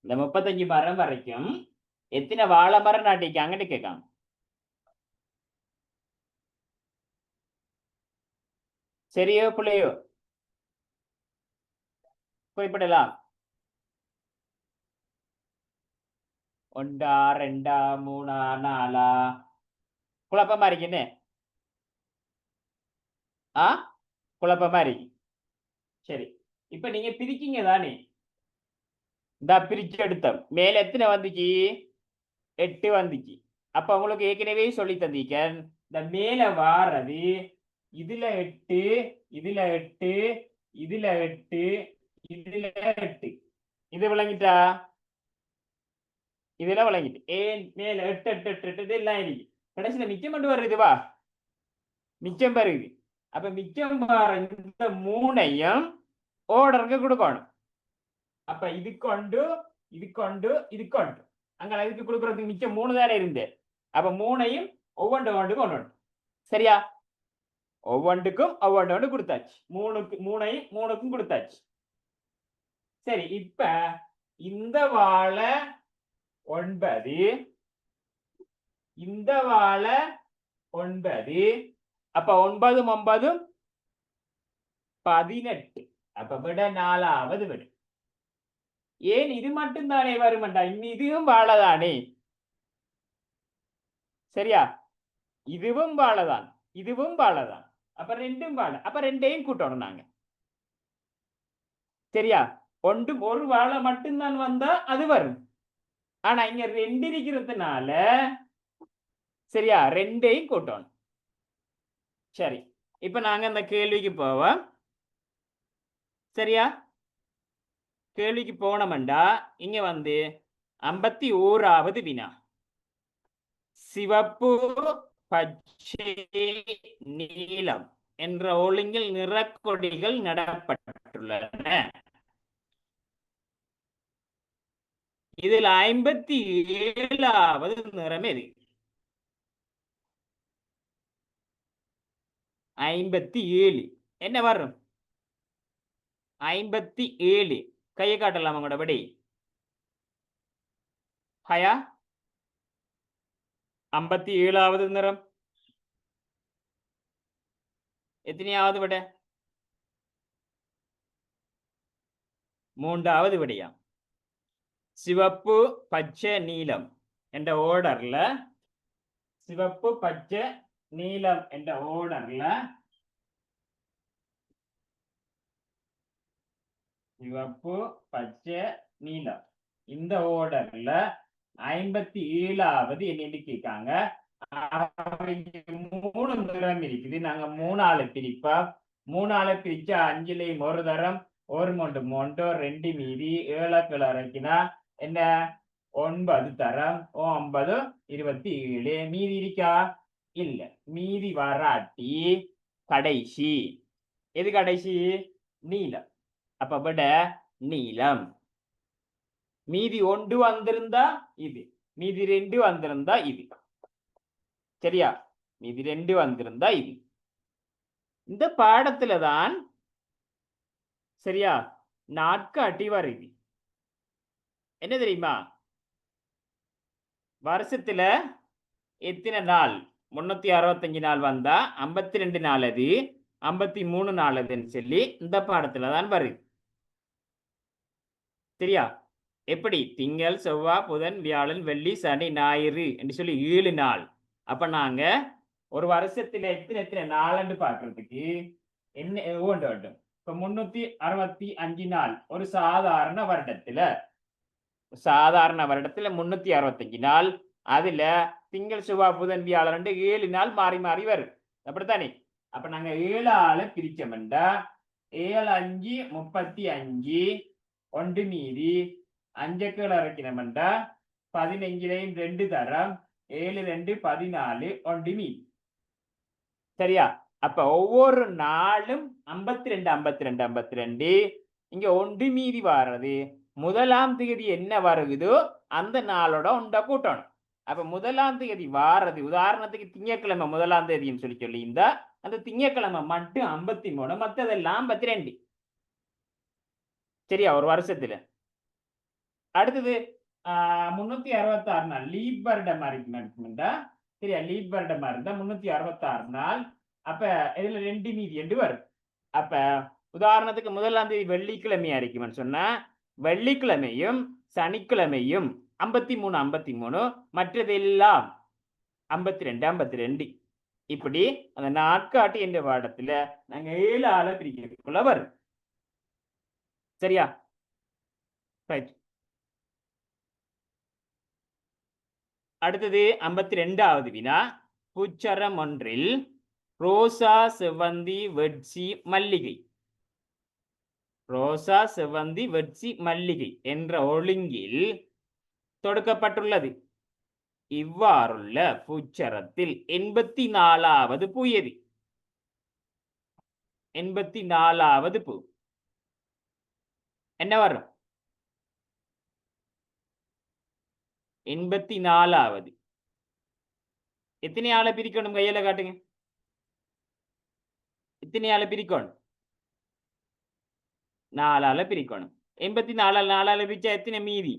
இந்த 35 மரம் வரைக்கும் எத்தனை வாழை மரம் நாட்டிக்காங்கன்னு கேட்காங்க. சரியோ பிள்ளையோ? குறிப்பிடலாம். 1 2 3 4. குழப்பமா இருக்குன்னு குழப்பமா இருக்கு. சரி, இப்ப நீங்க பிரிக்கீங்க தானே? இந்த பிரிச்சு எடுத்தோம். மேல எத்தனை வந்துச்சு? 8 வந்துச்சு. அப்ப உங்களுக்கு ஏற்கனவே சொல்லி தந்தீங்க, இந்த மேல வாரது இதுல 8, இதுல 8, இதுல 8, இதுல 8. இது விளங்கிட்டா? இதெல்லாம் விளங்கிட்டு. ஏன் மேல 8 8 8 8 எல்லாம் இருக்கு. கடைசியில மிச்சம் மட்டும் வருது. வா, மிச்சம் வருது. அப்ப மிச்சம் வர இந்த 3ஐயும் ஓர்டருக்கு கொடுக்கணும். அப்ப இது கொண்டு அங்க இதுக்கு கொடுக்கறதுக்கு மிச்சம் 3 தானே இருந்து. அப்ப 3ஐயும் ஒவ்வொன்றுக்கும் ஒன்று. சரியா? ஒவ்வொன்றுக்கும் ஒவ்வொன்று கொடுத்தாச்சு. 3ஐயும் 3க்கும் கொடுத்தாச்சு. சரி, இப்ப இந்த வாழை 9, இந்த வாழை 9. அப்ப 9 9 18. அப்ப விட 4வது விட. ஏன் இது மட்டும் தானே வருமண்டா? இதுவும் வாழைதானே. சரியா? இதுவும் வாழைதான், இதுவும் வாழைதான். அப்ப 2ம் வாழை. அப்ப 2ஐயும் கூட்டணும் நாங்க. சரியா? ஒரு வாழை மட்டும்தான் வந்தா அது வரும். ஆனா இங்க 2 இருக்கிறதுனால சரியா 2ஐயும் கூட்டணும். சரி, இப்ப நாங்க அந்த கேள்விக்கு போவோம். சரியா? கேள்விக்கு போனோம்டா இங்க வந்து 51வது வினா. சிவப்பு, பச்சை, நீலம் என்ற ஒழுங்கில் நிறக்கொடிகள் நடப்பட்டுள்ளன. இதில் 57வது நிறம் எது? 57 என்ன வரும்? 57. கையை காட்டலாம் உங்களோட படி. ஹயா 57வது நிறம். எத்தனையாவது விட? 3வது விடையா? சிவப்பு பச்சை நீலம் என்ற ஓர்டர்ல, சிவப்பு பச்சை நீலம் என்ற ஓர்டர்ல, சிவப்பு பச்சை நீலம் இந்த ஓர்டர்ல 57வது என்னன்னு கேட்காங்க. 3 நிறம் இருக்குது. நாங்க 3ஆல பிரிப்போம். 3ஆல பிரிச்சா 5லயும் ஒரு தரம், ஒரு மொண்டு 2 மீதி 7 இறக்கினா என்ன 9 தரம். 9 27. மீதி இருக்கா? இல்ல. மீதி வராட்டி கடைசி. எது கடைசி? நீலம். அப்ப விட நீலம். மீதி 1 வந்திருந்தா இது, மீதி 2 வந்திருந்தா இது. சரியா? மீதி 2 வந்திருந்தா இது. இந்த பாடத்துல தான் சரியா நாட்காட்டி வருது. என்ன தெரியுமா? வருஷத்துல எத்தனை நாள்? 365 நாள் வந்தா 52 நாள் அது, 53 நாள் அதுன்னு சொல்லி இந்த பாடத்துல தான் வருது. சரியா? எப்படி? திங்கள், செவ்வாய், புதன், வியாழன், வெள்ளி, சனி, ஞாயிறு என்று சொல்லி 7 நாள். அப்ப நாங்க ஒரு வருஷத்துல எத்தனை நாள்னு பாக்குறதுக்கு என்ன வேண்டும்? இப்ப 365 நாள் ஒரு சாதாரண வருடத்துல, 365 நாள். அதுல திங்கள், செவ்வாய், புதன், வியாழன் 7 நாள் மாறி மாறி வரும். அப்படித்தானே? அப்ப நாங்க 7ஆல பிரிச்சோம்டா 7 5 35, 1 மீதி 5 இறக்கினோம்டா 15லயும் 2 தரம், 7 2 14, 1 மீதி. சரியா? அப்ப ஒவ்வொரு நாளும் 52 52 52. இங்க 1 மீதி வாரது. முதலாம் தேதி என்ன வருகுதோ அந்த நாளோட ஒன்றை கூட்டணும். அப்ப முதலாம் தேதி வாரது, உதாரணத்துக்கு திங்கட்கிழமை முதலாம் தேதின்னு சொல்லி இந்த அந்த திங்கட்கிழமை மட்டும் 53, மற்றதெல்லாம் 52. சரியா? ஒரு வருஷத்துல. அடுத்தது 366 நாள் லீப் வருடம் இருக்குமெண்டா. சரியா? லீப் வருடமா இருந்தா 366 நாள். அப்ப இதுல 2 மீதி 2 வரும். அப்ப உதாரணத்துக்கு முதலாம் தேதி வெள்ளிக்கிழமையா இருக்குமென்னு சொன்னா வெள்ளிக்கிழமையும் சனிக்கிழமையும் 53 53, மற்றதெல்லாம் 52 52. இப்படி அந்த நாட்காட்டி என்ற பாடத்துல நாங்க 7ஆல பிரிக்கிறதுக்குள்ள வரும். சரியா? ரைட். அடுத்தது 52வது வினா. பூச்சரம் ஒன்றில் ரோசா, செவ்வந்தி, வெட்சி, மல்லிகை, ரோசா, செவ்வந்தி, வெட்சி, மல்லிகை என்ற ஒழுங்கில் தொடுக்கப்பட்டுள்ளது. இவ்வாறுள்ள பூச்சரத்தில் 84வது பூ எது? 84வது பூ என்ன வரும்? 84வது. எத்தனையால பிரிக்கணும்? கையில காட்டுங்க. எத்தனையால பிரிக்கணும்? 4ஆல பிரிக்கணும். 84 4ஆல பிரிச்சா எத்தனை மீதி?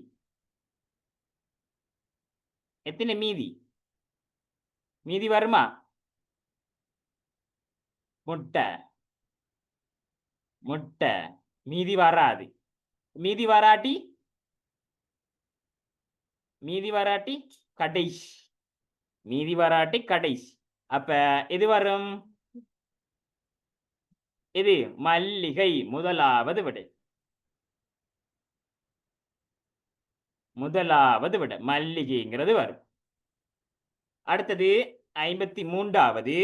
எத்தனை மீதி? மீதி வருமா? முட்டை முட்டை மீதி வராது. மீதி வராட்டி கடைசி. மீதி வராட்டி கடைசி. அப்ப எது வரும்? இது மல்லிகை. முதலாவது விடை. முதலாவது விடை மல்லிகைங்கிறது வரும். அடுத்தது 53வது.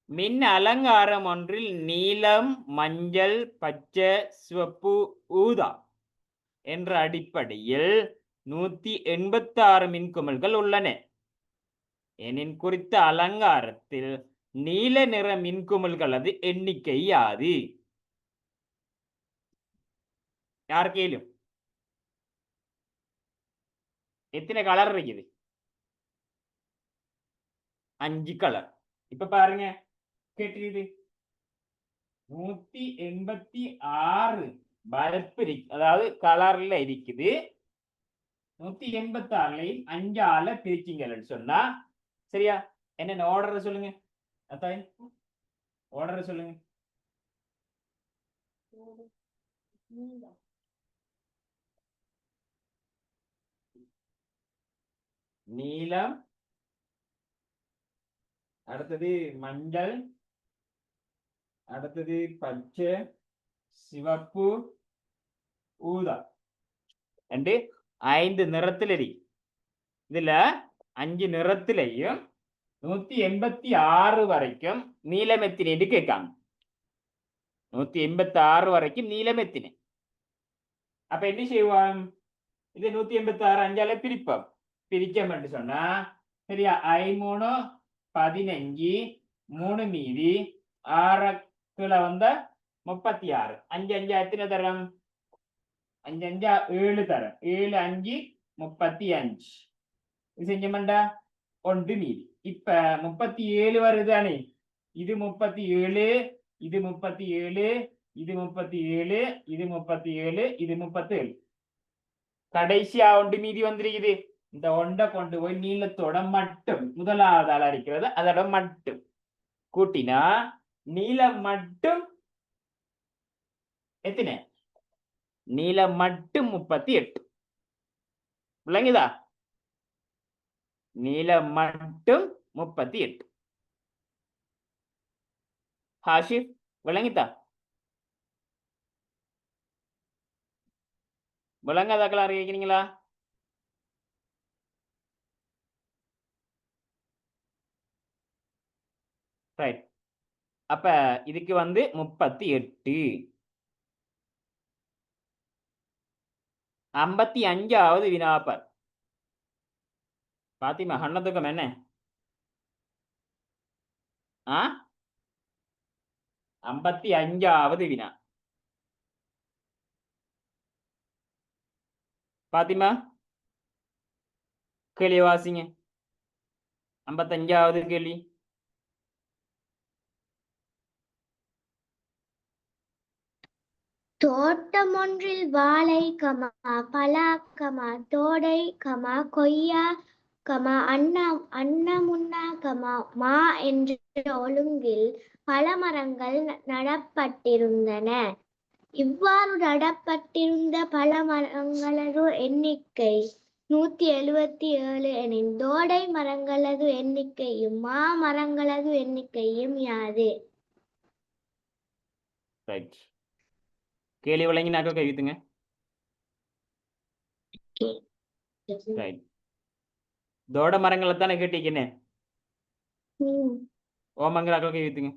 மின் அலங்காரம் ஒன்றில் நீலம், மஞ்சள், பச்சை, சிவப்பு, ஊதா என்ற அடிப்படையில் 186 மின்குமிழ்கள் உள்ளன எனின் குறித்த அலங்காரத்தில் நீல நிற மின்குமிழ்களது எண்ணிக்கை யாது? யார் கேளும்? எத்தனை கலர் இருக்குது? 5 கலர். இப்ப பாருங்க, கேட்டுது 186 பல்ப் அதாவது கலர்ல இருக்குது. 186லையும் 5ஆல பிரிச்சிங்கன்னு சொன்னா சரியா? என்ன ஆர்டர் சொல்லுங்க அத்தாய், ஆர்டர் சொல்லுங்க. நீலம், அடுத்தது மஞ்சள், அடுத்தது பச்சை, சிவப்பு, ஊதா என்று 5 நிறத்தில் இருக்கு. இதுல 5 நிறத்திலையும் 186 வரைக்கும் நீலம் எத்தினேன்னு கேட்காங்க. 186 வரைக்கும் நீலம் எத்தினே. அப்ப என்ன செய்வோம்? இது 186 5ஆல பிரிப்போம். பிரிச்சோம்னு சொன்னா சரியா? 5 3 15, 3 மீதி 6 வந்த 36. 5 5 எத்தனை தரம்? 5 5 7 தரம். 7 5 35. இது செஞ்சோம்டா 1 மீதி. இப்ப 37 வருதானே? இது 37, இது 37, இது 37, இது 37, இது 37. கடைசியா 1 மீதி வந்திருக்குது. இந்த 1 கொண்டு போய் நீளத்தோட மட்டும் முதலாவது ஆள் அடிக்கிறது அதோட மட்டும் கூட்டினா நீளம் மட்டும் எத்தனை? நீளம் மட்டும் 38. விளங்குதா? நீளம் மட்டும் 38. ஹாஷிப் விளங்கிட்டா? விளங்காதாக்களா கேட்கிறீங்களா? ரைட். அப்ப இதுக்கு வந்து 38. 55வது வினாப்பர். பாத்திமா ஹன்னதுக்கம் என்ன? 55வது வினா. பாத்திமா கேள்வி வாசிங்க. 55வது கேள்வி. தோட்டமொன்றில் வாழை, பலா, தோடை, கொய்யா, அன்னமுன்னா, மா என்ற ஒழுங்கில் பல மரங்கள் நடப்பட்டிருந்தன. இவ்வாறு நடப்பட்டிருந்த பல மரங்களது எண்ணிக்கை 177 எனின் தோடை மரங்களது எண்ணிக்கையும் மா மரங்களது எண்ணிக்கையும் யாது? ரைட். கேள்வி விளங்கினாக்க கைவித்துங்க. ரைட். தோட மரங்களை தானே கேட்டீங்கன்னு ஓமங்களாக்கள் கைவித்துங்க.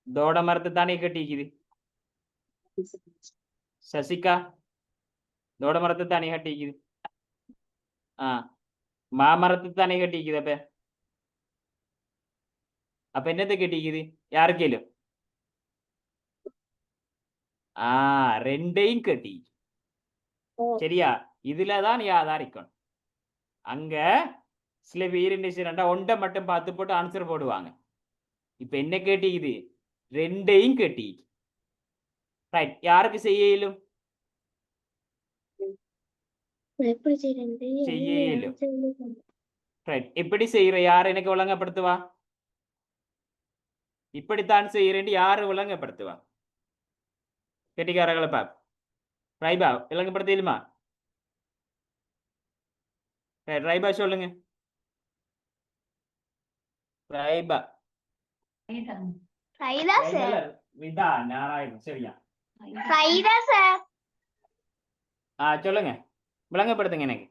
தோட மரத்தை தானே கட்டிக்குது. சசிகா தோட மரத்தை தானே கட்டிக்குது. மாமரத்தை தானே கட்டிக்குது. அப்ப என்னத்தை கட்டிக்குது? யாரு கேளும்? ரெண்டையும் கட்டி. சரியா? இதுலதான் நீ ஆதாரிக்கணும். அங்க சில பேர் என்ன செய்யறா ஒன்றை மட்டும் பார்த்து போட்டு ஆன்சர் போடுவாங்க. இப்ப என்ன கேட்டிக்குது? ரெண்டையும் கட்டி. ரைட். யாருக்கு செய்ய இயலும்? செய்ய இயலும். ரைட். எப்படி செய்யற? யார் எனக்கு விளங்கப்படுத்துவா? இப்படித்தான் செய்யறேன் யாரு விளங்கப்படுத்துவா? கெட்டிக்காரர்களை பாப் ரைபா விளங்கப்படுத்தலுமா? ரைபா சொல்லுங்க. ரைபா விதா நாராயணன். சரியா? சொல்லுங்க, விளங்கப்படுத்துங்க எனக்கு.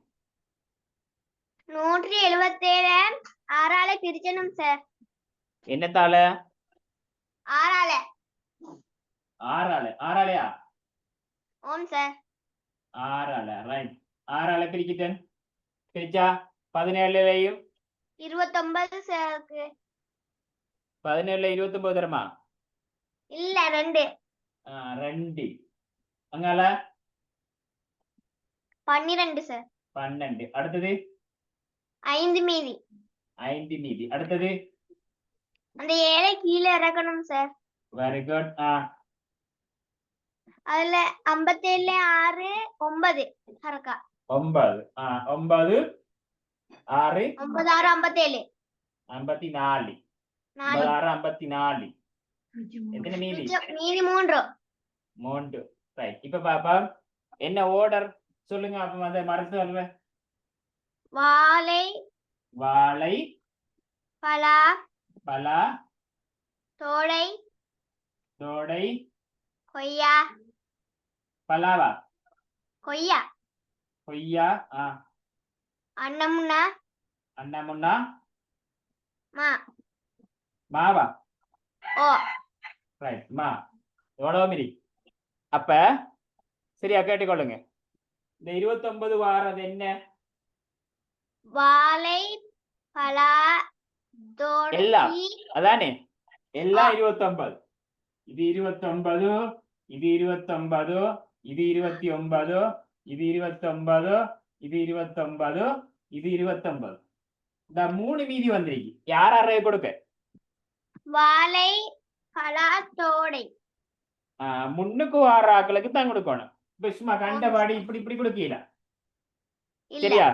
177 6ஆல பிரிக்கணும் சார். என்னத்தால? 6ஆல. 6ஆலயா? ஓம் சார். 6ஆல. ரைட். 6ஆல பிரிக்கிட்டேன். பிரிச்சா 17லையும் 29 சார். 17ல 29 தரமா? இல்ல 2. 2. அங்கால 12 சார். 12. அடுத்தது 5 மீதி. 5 மீதி. அடுத்தது அந்த 7 கீழே இறக்கணும் சார். Very good. அதுல 57 6 9 கரெக்டா? 9. 9 6 9 6 57 54. 9 6 54. எத்தனை மீதி? மீதி 3. 3. ரைட். இப்ப பாப்பா என்ன ஆர்டர் சொல்லுங்க. அப்ப அந்த மரத்து சொல்லுங்க. வாழை வாழை பலா பலா தோடை தோடை கொய்யா பலாவா கொய்யா கொய்யா அன்னமுன்னா அன்னமுன்னா மா மாவா ஓ ரைட். மா எவ்வளவு மிரி? அப்ப சரியா கேட்டுக்கொள்ளுங்க. இந்த 29 வாரது என்ன? வாழை பலா தோடை எல்லாம் அதானே எல்லாம் 29. இது 29 இது 29 இது 29 இது 29 இது 29 இது 29. இந்த 3 மீதி வந்திருக்கு. யார் யாரை கொடுக்க? வாழை பலா தோடை முன்னுக்கு வார ஆக்களுக்கு தான் கொடுக்கணும். இப்ப சும்மா கண்டபாடி இப்படி இப்படி கொடுக்கல. சரியா?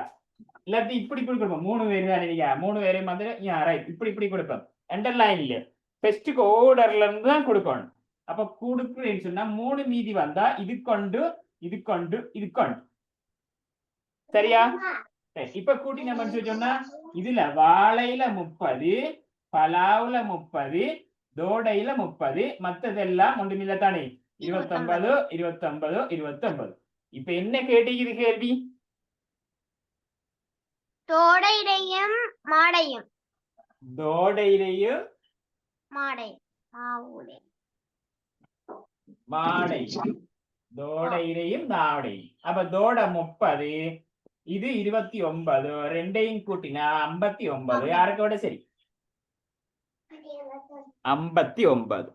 இல்லாட்டி இப்படி இப்படி கொடுப்போம். 3 பேர் தான் நீங்க 3 பேரையும் வந்து ரைட் இப்படி இப்படி கொடுப்போம். அண்டர்லைன் இல்ல ஃபர்ஸ்ட்டுக்கு ஓர்டர்ல இருந்து தான் கொடுக்கணும். அப்ப கொடுக்குறேன்னு சொன்னா 3 மீதி வந்தா இது கொண்டு இது கொண்டு இது கொண்டு. சரியா? இப்ப கூட்டி நம்ம சொன்னா இதுல வாழையில 30 பலாவுல 30 தோடையில 30 மத்ததெல்லாம் ஒன்றுமில்ல தானே 29 29 29. இப்ப என்ன கேட்டீங்க கேள்வி? தோடையிலையும் மாடையும் தோடையிலையும் மாடை மாடை தோடையிலையும் நாடையும். அப்ப தோட 30 இது 29 ரெண்டையும் கூட்டினா 59. யாருக்கு விட சரி 59.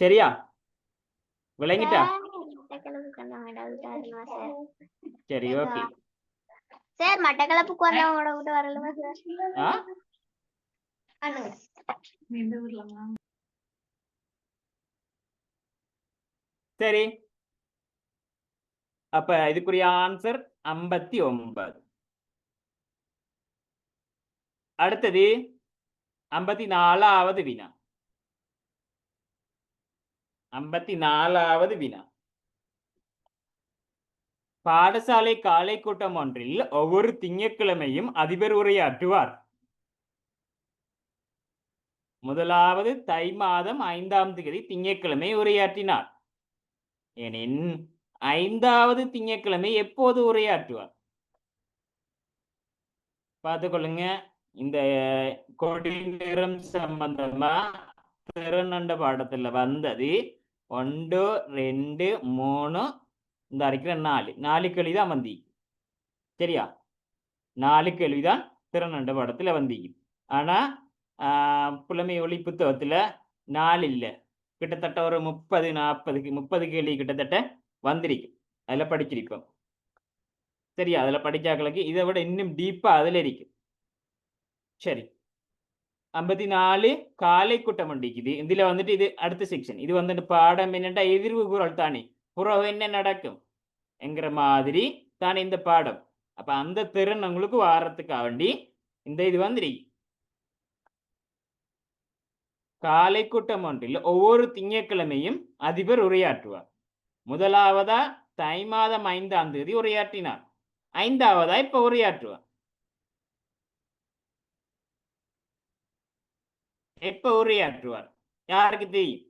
சரியா? விளங்கிட்டா? சரி ஓகே சார் மட்டக்களப்புக்கு வந்தவங்களோட கூட வரலமா சார்? சரி. அப்ப இதுக்குரிய ஆன்சர் 59. அடுத்தது 54வது வினா. 54வது வினா. பாடசாலை காலை கூட்டம் ஒன்றில் ஒவ்வொரு திங்கட்கிழமையும் அதிபர் உரையாற்றுவார். முதலாவது தை மாதம் 5ஆம் தேதி திங்கட்கிழமை உரையாற்றினார் எனின் 5வது திங்கட்கிழமை எப்போது உரையாற்றுவார்? பார்த்துக்கொள்ளுங்க. இந்த கொடி நிறம் சம்பந்தமா திறனண்ட பாடத்துல வந்தது 1 2 3 இந்த அரைக்கிற 4 கேள்விதான் வந்தி. சரியா? 4 கேள்விதான் திறனண்ட பாடத்துல வந்தீங்க. ஆனா புலமை ஒளி புத்தகத்துல 4 இல்ல கிட்டத்தட்ட ஒரு 30 கேள்வி கிட்டத்தட்ட வந்திருக்கு. அதுல படிச்சிருக்கோம். சரியா? அதுல படிச்சாக்களுக்கு இதை விட இன்னும் டீப்பா அதுல இருக்கு. சரி 54 காலை கூட்டம் இருக்குது. இதுல வந்துட்டு இது அடுத்த செக்ஷன். இது வந்துட்டு பாடம் என்னட்டா எதிர்வு குரல் தானே புறவு என்ன நடக்கும் என்கிற மாதிரி தானே இந்த பாடம். அப்ப அந்த திறன் உங்களுக்கு வாரத்துக்காக வேண்டி இந்த இது வந்துருக்கு. காலை கூட்டம் ஒன்றில் ஒவ்வொரு திங்கட்கிழமையும் அதிபர் உரையாற்றுவார். முதலாவதா தை மாதம் 5ஆம் தேதி உரையாற்றினார். 5ஆவதா இப்ப உரையாற்றுவார். எப்ப உரையாற்றுவார் யாருக்கு தெரியும்?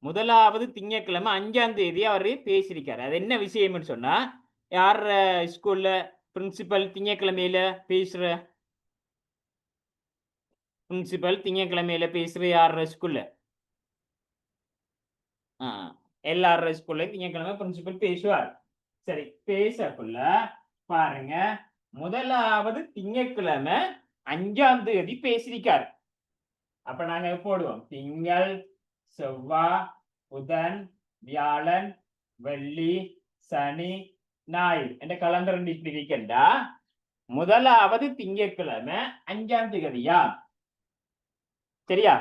முதலாவது திங்கட்கிழமை 5ஆம் தேதி அவரு பேசியிருக்காரு. அது என்ன விஷயம்னு சொன்னா யார் ஸ்கூல்ல பிரின்சிபல் திங்கட்கிழமையில பேசுற திங்கட்கிழமையில பேசுற யார் ஸ்கூல்ல? எல்லார ஸ்கூல்ல திங்கட்கிழமை பிரின்சிபல் பேசுவார். சரி பேசக்குள்ள பாருங்க முதலாவது திங்கட்கிழமை 5ஆம் தேதி பேசியிருக்காரு. அப்ப நாங்க போடுவோம் திங்கள் செவ்வாய் புதன் வியாழன் வெள்ளி சனி ஞாயிறு என்ற கலண்டர் இப்படி இருக்கா. முதலாவது திங்கட்கிழமை 5ஆம் தேதியா சரியா?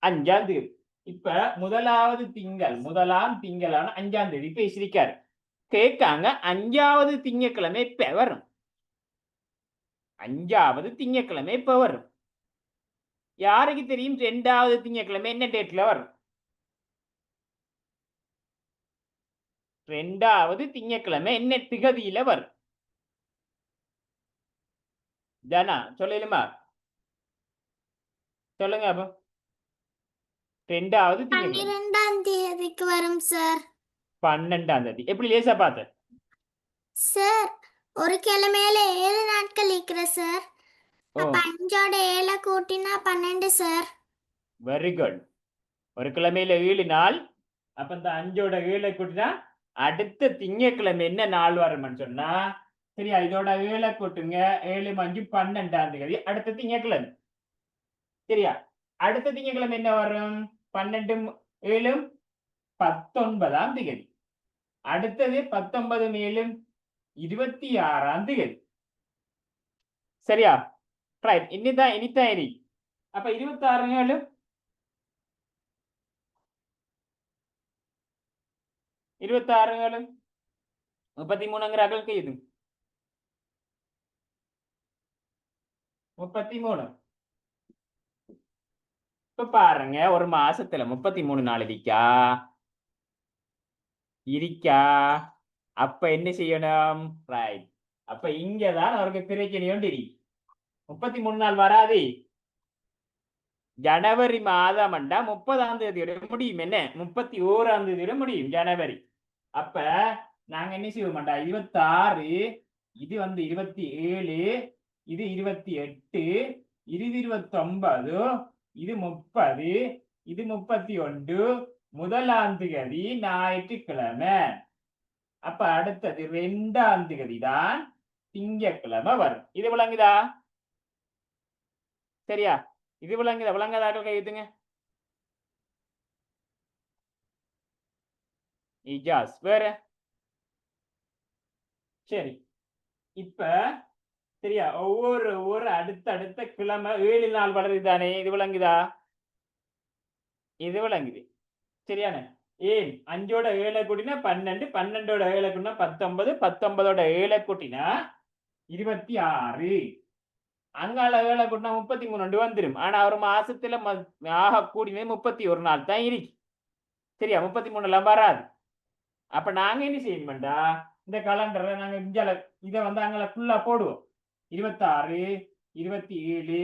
5ஆம் தேதி. இப்ப முதலாம் திங்களான 5ஆம் தேதி பேசியிருக்காரு. கேட்காங்க 5வது திங்கட்கிழமை எப்ப வரும்? 5வது திங்கட்கிழமை எப்ப வரும்? யாருக்கு தெரியும் 2வது திங்கட்கிழமை என்ன டேட்ல வரும்? 2வது திங்கட்கிழமை என்ன திகதியில வரும்? ஜனா சொல்லலுமா? சொல்லுங்க அப்போ. 2வது திங்கட்கிழமை 12ஆம் தேதிக்கு வரும் சார். 12ஆம் தேதி. எப்படி லேசா பார்த்த? சார் ஒரு கிழமையில 7 நாட்கள் இருக்கிற சார். ஓ அப்ப 5ஓட 7 கூட்டினா 12 சார். Very good. ஒரு கிழமையில 7 நாள். அப்ப இந்த 5ஓட 7 கூட்டினா அடுத்த திங்கட்கிழமை என்ன நாள் வரும்னு சொன்னா, சரியா? இதோட 7 கூட்டுங்க. 7 5 12ஆம் தேதி அடுத்த திங்கட்கிழமை. சரியா? அடுத்த திங்கட்கிழமை என்ன வரும்? 12 7 19ஆம் தேதி. அடுத்தது 19 7 26ஆம் தேதி. சரியா? ரைட். இனிதான் இனி. அப்ப 26 7 26 7 33ங்கிற அகலுக்கு இது 33. இப்ப பாருங்க, ஒரு மாசத்துல 33 நாள் இருக்கா? அப்ப என்ன செய்யணும்? ரைட். அப்ப இங்கதான் அவருக்கு பிரச்சனையும் தெரியும். 33 நாள் வராது. ஜனவரி மாதம் 30ஆம் தேதியோட முடியும். என்ன 31ஆம் தேதியோட முடியும் ஜனவரி. அப்ப நாங்க என்ன செய்வோம்? 26, இது 27, இது 28, இது 29, இது 30, இது 31, முதலாம் தேதி ஞாயிற்றுக்கிழமை. அப்ப அடுத்தது 2ஆம் தேதி தான் திங்கட்கிழமை வரும். இது விளங்குதா? சரியா? இது விளங்காதாக்கள் கையுத்துங்க. இஜாஸ் வேற. சரி. இப்ப சரியா, ஒவ்வொரு அடுத்த கிழமை 7 நாள் வளருது தானே? இது விளங்குதா? இது விளங்குது. சரியான? ஏன் 5ஓட 7 கூட்டினா 12, 12ஓட 7 கூட்டினா 19, 19ஓட 7 கூட்டினா 26. அங்கால 7 கூட்டினா 33 வந்துரும். ஆனா ஒரு மாசத்துல ஆக கூடினது 31 நாள் தான் இருக்கு. சரியா? 33 எல்லாம் வராது. அப்ப நாங்க என்ன செய்யணும்டா, இந்த கலண்டரை நாங்க இதை அங்கே ஃபுல்லா போடுவோம். 26, 27,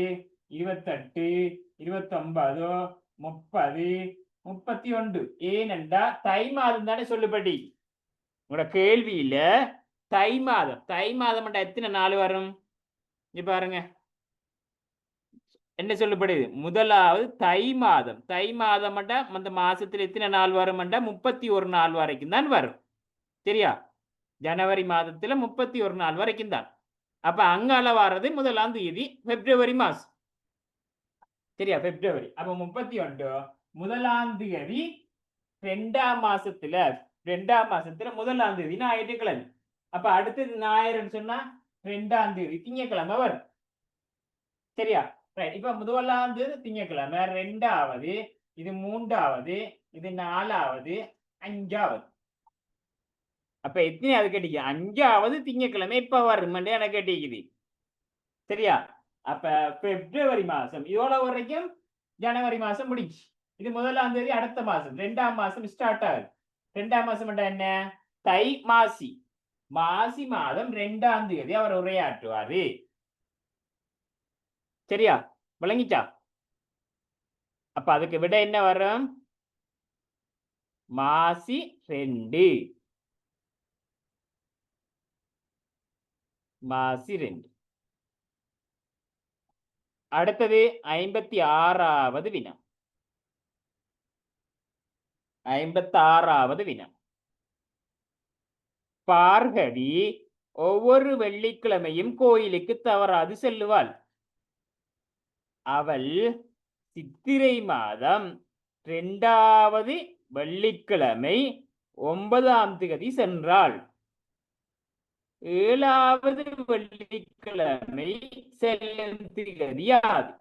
28, 29, 30, 31. ஏனென்றா தை மாதம் தானே சொல்லுபடி. உங்களோட கேள்வியில தை மாதம் எத்தனை நாள் வரும்? இங்க பாருங்க, என்ன சொல்லப்படுது? முதலாவது தை மாதம் அந்த மாசத்துல எத்தனை நாள் வரும்? 31 நாள் வரைக்கும் தான் வரும். சரியா? ஜனவரி மாதத்துல 31 நாள் வரைக்கும் தான். அப்ப அங்கால வாரது முதலாம் தேதி பிப்ரவரி மாசம். சரியா? பிப்ரவரி. அப்ப 31 முதலாம் தேதி 2ஆம் மாசத்துல முதலாம் தேதி ஞாயிற்றுக்கிழமை. அப்ப அடுத்தது ஞாயிறுன்னு சொன்னா 2ஆம் தேதி திங்கட்கிழமை வரும். சரியா? ரைட். இப்ப முதலாம் தேதி திங்கட்கிழமை, 2வது, இது 3வது, இது 4வது, 5வது. அப்ப எத்தனையாவது கேட்டீங்க? 5வது திங்கட்கிழமை எப்ப வரும் எனக்கு கேட்டீங்க. சரியா? அப்ப பிப்ரவரி மாசம் இதோட வரைக்கும் ஜனவரி மாசம் முடிச்சு. இது முதலாம் தேதி அடுத்த மாசம் 2ஆம் மாசம் ஸ்டார்ட் ஆகுது. 2ஆம் மாசம் என்ன? தை மாசி. மாசி மாதம் 2ஆம் தேதி அவர் உரையாற்றுவாரு. சரியா? விளங்கிச்சா? அப்ப அதுக்கு விட என்ன வரும்? மாசி 2. மாசி 2. அடுத்தது 56வது வினா. 56வது வினா. பார்கவி ஒவ்வொரு வெள்ளிக்கிழமையும் கோயிலுக்கு தவறாது செல்லுவாள். அவள் சித்திரை மாதம் 2வது வெள்ளிக்கிழமை 9ஆம் தேதி சென்றாள். 7வது வெள்ளிக்கிழமை செல்லும் திகதி யாது?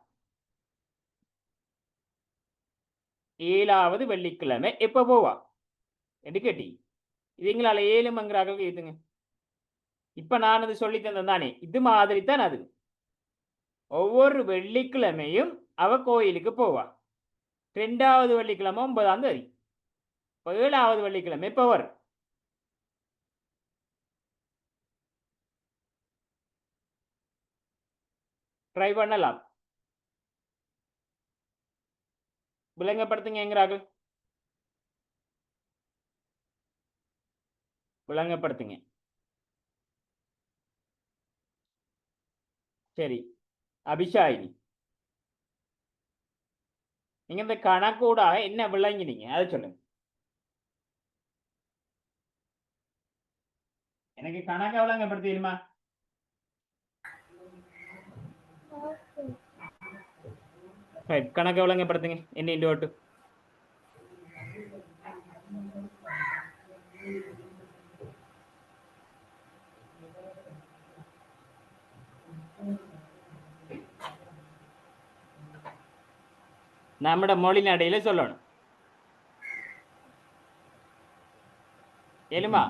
7வது வெள்ளிக்கிழமை எப்ப போவா என்று கேட்டி இதுங்களால 7 மங்கிறாக கேட்டுங்க இப்ப நான் அது சொல்லி தந்தேன் தானே இது மாதிரி தான் அது ஒவ்வொரு வெள்ளிக்கிழமையும் அவ கோயிலுக்கு போவா 2வது வெள்ளிக்கிழமை 9ஆம் தேதி 7வது வெள்ளிக்கிழமை எப்ப வரும் ட்ரை பண்ணலாம் விளங்கப்படுத்துங்கிறார்கள் விளங்கப்படுத்துங்க சரி அபிஷாயினி நீங்க இந்த கணக்கூட என்ன விளங்கினீங்க அதை சொல்லுங்க எனக்கு கணக்கை விளங்கப்படுத்திடுமா கணக்கை விளங்கப்படுத்துங்க என்ன இந்த ஓட்டு നമ്മുടെ மொழிநடையில சொல்லணும் ஏழுமா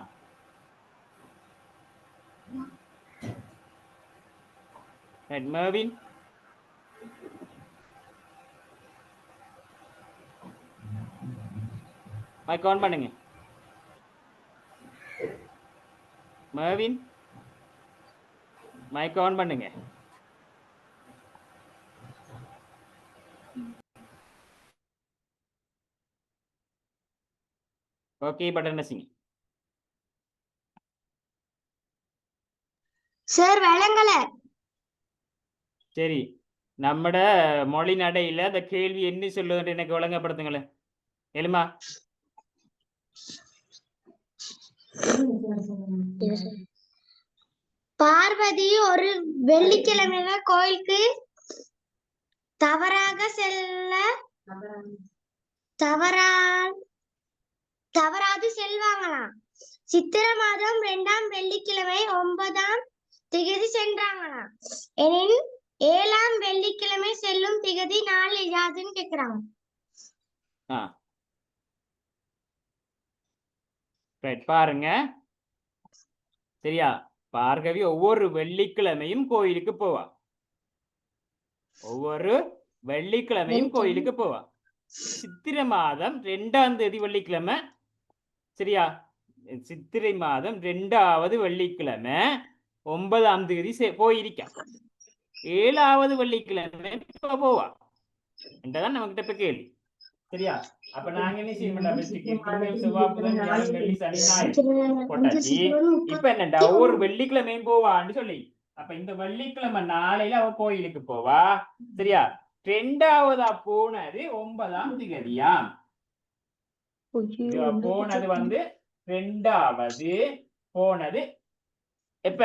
மேவின் மைக் ஆன் பண்ணுங்க மேவின் மைக் ஆன் பண்ணுங்க ஓகே பட்டன் நசிங்க சார் விளங்கல சரி நம்மட மொழி நடையில அந்த கேள்வி என்ன சொல்லுதுன்னு எனக்கு விளங்கப்படுத்துங்களேன் எழுமா பார்வதி ஒரு வெள்ளிக்கிழமையில கோயிலுக்கு தவறாது செல்வாங்களாம் சித்திரை மாதம் 2ஆம் வெள்ளிக்கிழமை 9ஆம் திகதி சென்றாங்களாம் எனின் 7ஆம் வெள்ளிக்கிழமை செல்லும் திகதி நாள் யாதுன்னு கேக்குறாங்க பாருங்க சரியா பார்கவி ஒவ்வொரு வெள்ளிக்கிழமையும் கோயிலுக்கு போவா ஒவ்வொரு வெள்ளிக்கிழமையும் கோயிலுக்கு போவா சித்திரை மாதம் 2ஆம் தேதி வெள்ளிக்கிழமை சரியா சித்திரை மாதம் 2வது வெள்ளிக்கிழமை 9ஆம் தேதி போயிருக்கா 7வது வெள்ளிக்கிழமை இப்ப போவா என்றதான் நம்ம கிட்ட இப்ப கேள்வி சரியா அப்ப நாங்க என்ன செய்யணும் செவ்வாய் புதன் வியாழன் வெள்ளி சனி ஞாயிறு போட்டாச்சு இப்ப என்னண்டா ஒவ்வொரு வெள்ளிக்கிழமையும் போவான்னு சொல்லி அப்ப இந்த வெள்ளிக்கிழமை நாளையில அவ கோயிலுக்கு போவா சரியா 2வதா போனது 9ஆம் திகதியாம் போனது வந்து 2வது போனது எப்ப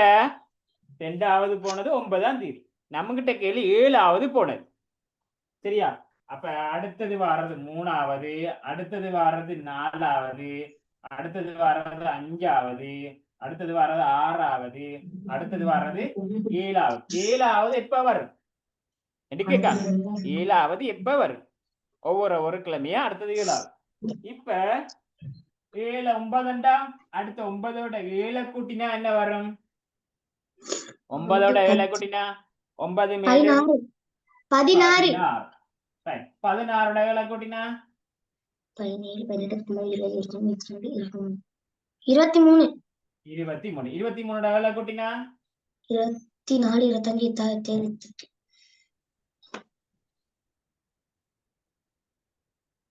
2வது போனது 9ஆம் தேதி நம்ம கிட்ட கேள்வி 7வது போனது சரியா அப்ப அடுத்தது வர்றது 3வது அடுத்தது வர்றது 4வது அடுத்தது வர்றது 5வது அடுத்தது வர்றது 6வது அடுத்தது வர்றது 7வது எப்ப வரும் என்று கேட்காங்க 7வது எப்ப வரும் ஒவ்வொரு கிழமையா அடுத்தது 7வது இப்ப 7 9 அடுத்த 9ஓட 7 கூட்டினா என்ன வரும் 9ஓட 7 கூட்டினா 9 மேலும் 16 16ஓட 7 கூட்டினா 17 18 19 20 21 23ஓட 7 கூட்டினா 24 25 27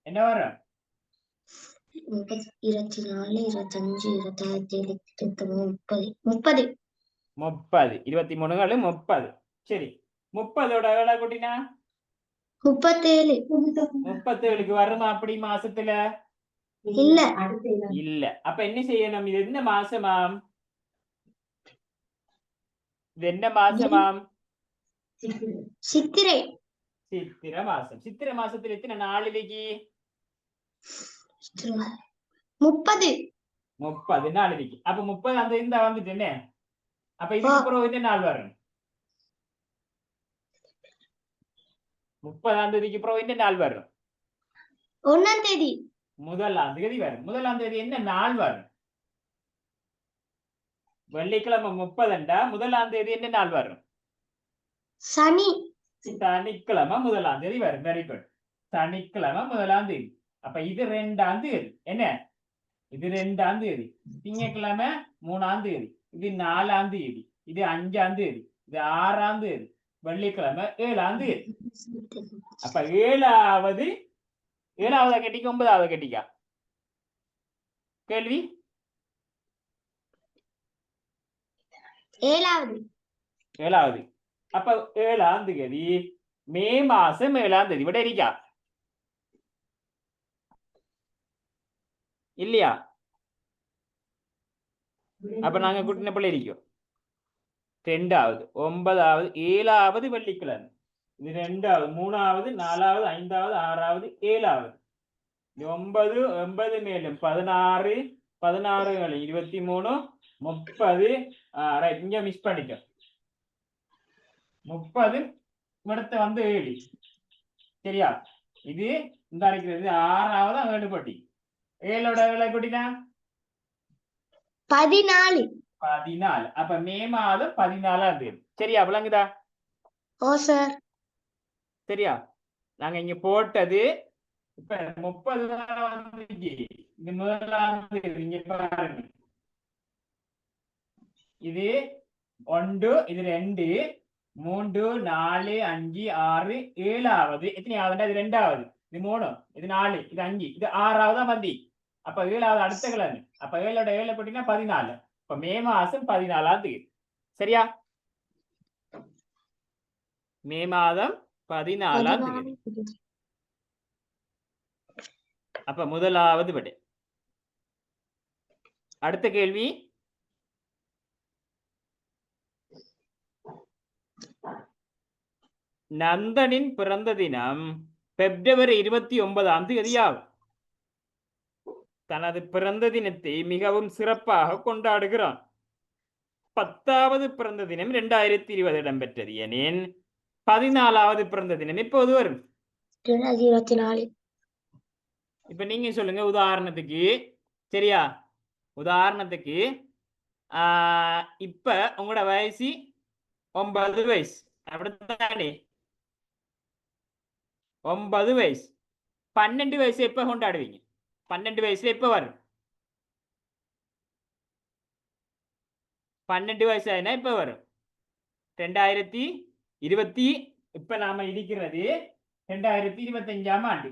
என்ன வரும் 24 25 27 30 23 30 சரி 30ஓட 7 கூட்டினா 37க்கு வருமா அப்படி மாசத்துல இல்ல அப்ப என்ன செய்யணும் இது என்ன மாசமாம் இது என்ன மாசமாம் சித்திரை மாசம் சித்திரை மாசத்துல எத்தனை நாளிലേക്ക് 30 நாளிലേക്ക് அப்ப 30 அந்த இந்த வந்துட்டேனே அப்ப இதுக்கு அப்புறம் என்ன நாள் வரும் 30ஆம் தேதிக்கு அப்புறம் என்ன நாள் வரும் ஒன்னாம் தேதி முதலாம் தேதி வரும். முதலாம் தேதி என்ன நாள் வரும்? வெள்ளிக்கிழமை 30 முதலாம் தேதி என்ன நாள் வரும்? சனி சனிக்கிழமை முதலாம் தேதி வரும். Very good. சனிக்கிழமை முதலாம் தேதி. அப்ப இது 2ஆம் தேதி. என்ன இது 2ஆம் தேதி. திங்கட்கிழமை 3ஆம் தேதி. இது 4ஆம் தேதி. இது 5ஆம் தேதி. இது 6ஆம் தேதி. வெள்ளிக்கிழமை 7ஆம் தேதி. அப்ப 7வது கட்டிக்க 9வது கட்டிக்கா கேள்வி? 7வது. அப்ப 7ஆம் தேதி மே மாசம் 7ஆம் தேதி விட இருக்கா இல்லையா? அப்ப நாங்க கூட்டின பிள்ளை இருக்கோம். 2வது 9வது 7வது வெள்ளிக்கிழமை. இது 2வது 3வது 4வது 5வது 6வது 7வது. 9 மேலும் 16 16 23 30 ரைட். இங்க மிஸ் பண்ணிக்க 30 இடத்த வந்து 7 சரியா? இது இந்த இருக்கிறது 6வது 7 பட்டி. 7ஓட 7 கூட்டினா 14. அப்ப மே மாதம் 14ஆம் தேதி. சரியா? விளங்குதா? ஓ சார். சரியா? நாங்க இங்க போட்டது இப்ப 30 வந்துச்சு. இது முதலாம் தேதி. இங்க பாருங்க, இது 1 இது 2 3 4 5 6 7வது. எத்தனையாவது? இது 2வது. இது 3 இது 4 இது 5 இது 6வது மந்தி. அப்ப 7வது அடுத்த கிழமை. அப்ப 7ஓட 7 கூட்டினா 14. அப்ப மே மாசம் 14ஆம் தேதி. சரியா? மே மாதம் 14ஆம் தேதி. அப்ப முதலாவது விடை. அடுத்த கேள்வி. நந்தனின் பிறந்த தினம் பிப்ரவரி 29ஆம் தேதியாகும். தனது பிறந்த தினத்தை மிகவும் சிறப்பாக கொண்டாடுகிறான். 10வது பிறந்த தினம் 2020 இடம்பெற்றது எனின் 14வது பிறந்த தினம் எப்போது வரும்? 2024. இப்ப நீங்க சொல்லுங்க. உதாரணத்துக்கு சரியா? உதாரணத்துக்கு இப்ப உங்களோட வயசு 9 வயசு அப்படித்தானே? 9 வயசு. 12 வயசு எப்ப கொண்டாடுவீங்க? 12 வயசுல எப்ப வரும்? 12 வயசு ஆயினா எப்ப வரும்? 2020. இப்ப நாம இருக்கிறது 2025ஆம் ஆண்டு.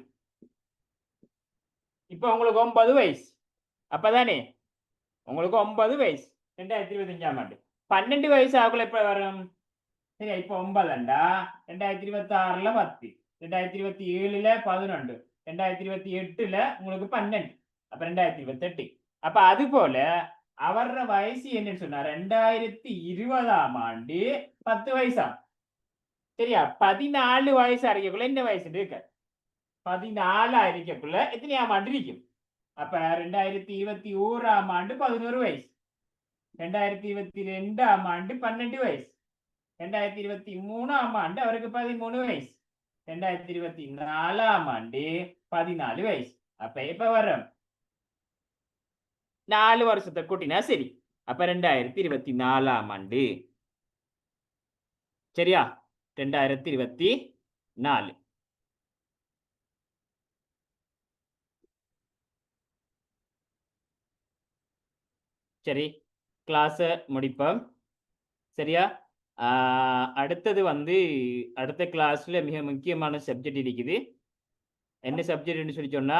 இப்ப உங்களுக்கு 9 வயசு. அப்பதானே உங்களுக்கு 9 வயசு 2025ஆம் ஆண்டு. 12 வயசு ஆகுல எப்ப வரும்? சரியா? இப்ப 9 2026ல 10 2027ல 11 2028ல உங்களுக்கு 12. அப்ப 2028. அப்ப அது போல அவர வயசு என்னன்னு சொன்னா 2020ஆம் ஆண்டு 10 வயசா. சரியா? 14 வயசு அறிக்கக்குள்ள என்ன வயசு இருக்கு? 14 அறிக்கக்குள்ள எத்தனையாம் ஆண்டு இருக்கும்? அப்ப 2021ஆம் ஆண்டு 11 வயசு. 2022ஆம் ஆண்டு 12 வயசு. 2023ஆம் ஆண்டு அவருக்கு 13 வயசு. 2024ஆம் ஆண்டு 14 வயசு. அப்ப எப்ப வரும்? 4 வருஷத்தை கூட்டினா சரி. அப்ப 2024ஆம் ஆண்டு. சரியா? 2024. சரி, கிளாஸ முடிப்போம். சரியா? அடுத்தது வந்து அடுத்த கிளாஸ்ல மிக முக்கியமான சப்ஜெக்ட் இருக்குது. என்ன சப்ஜெக்ட்னு சொல்லி சொன்னா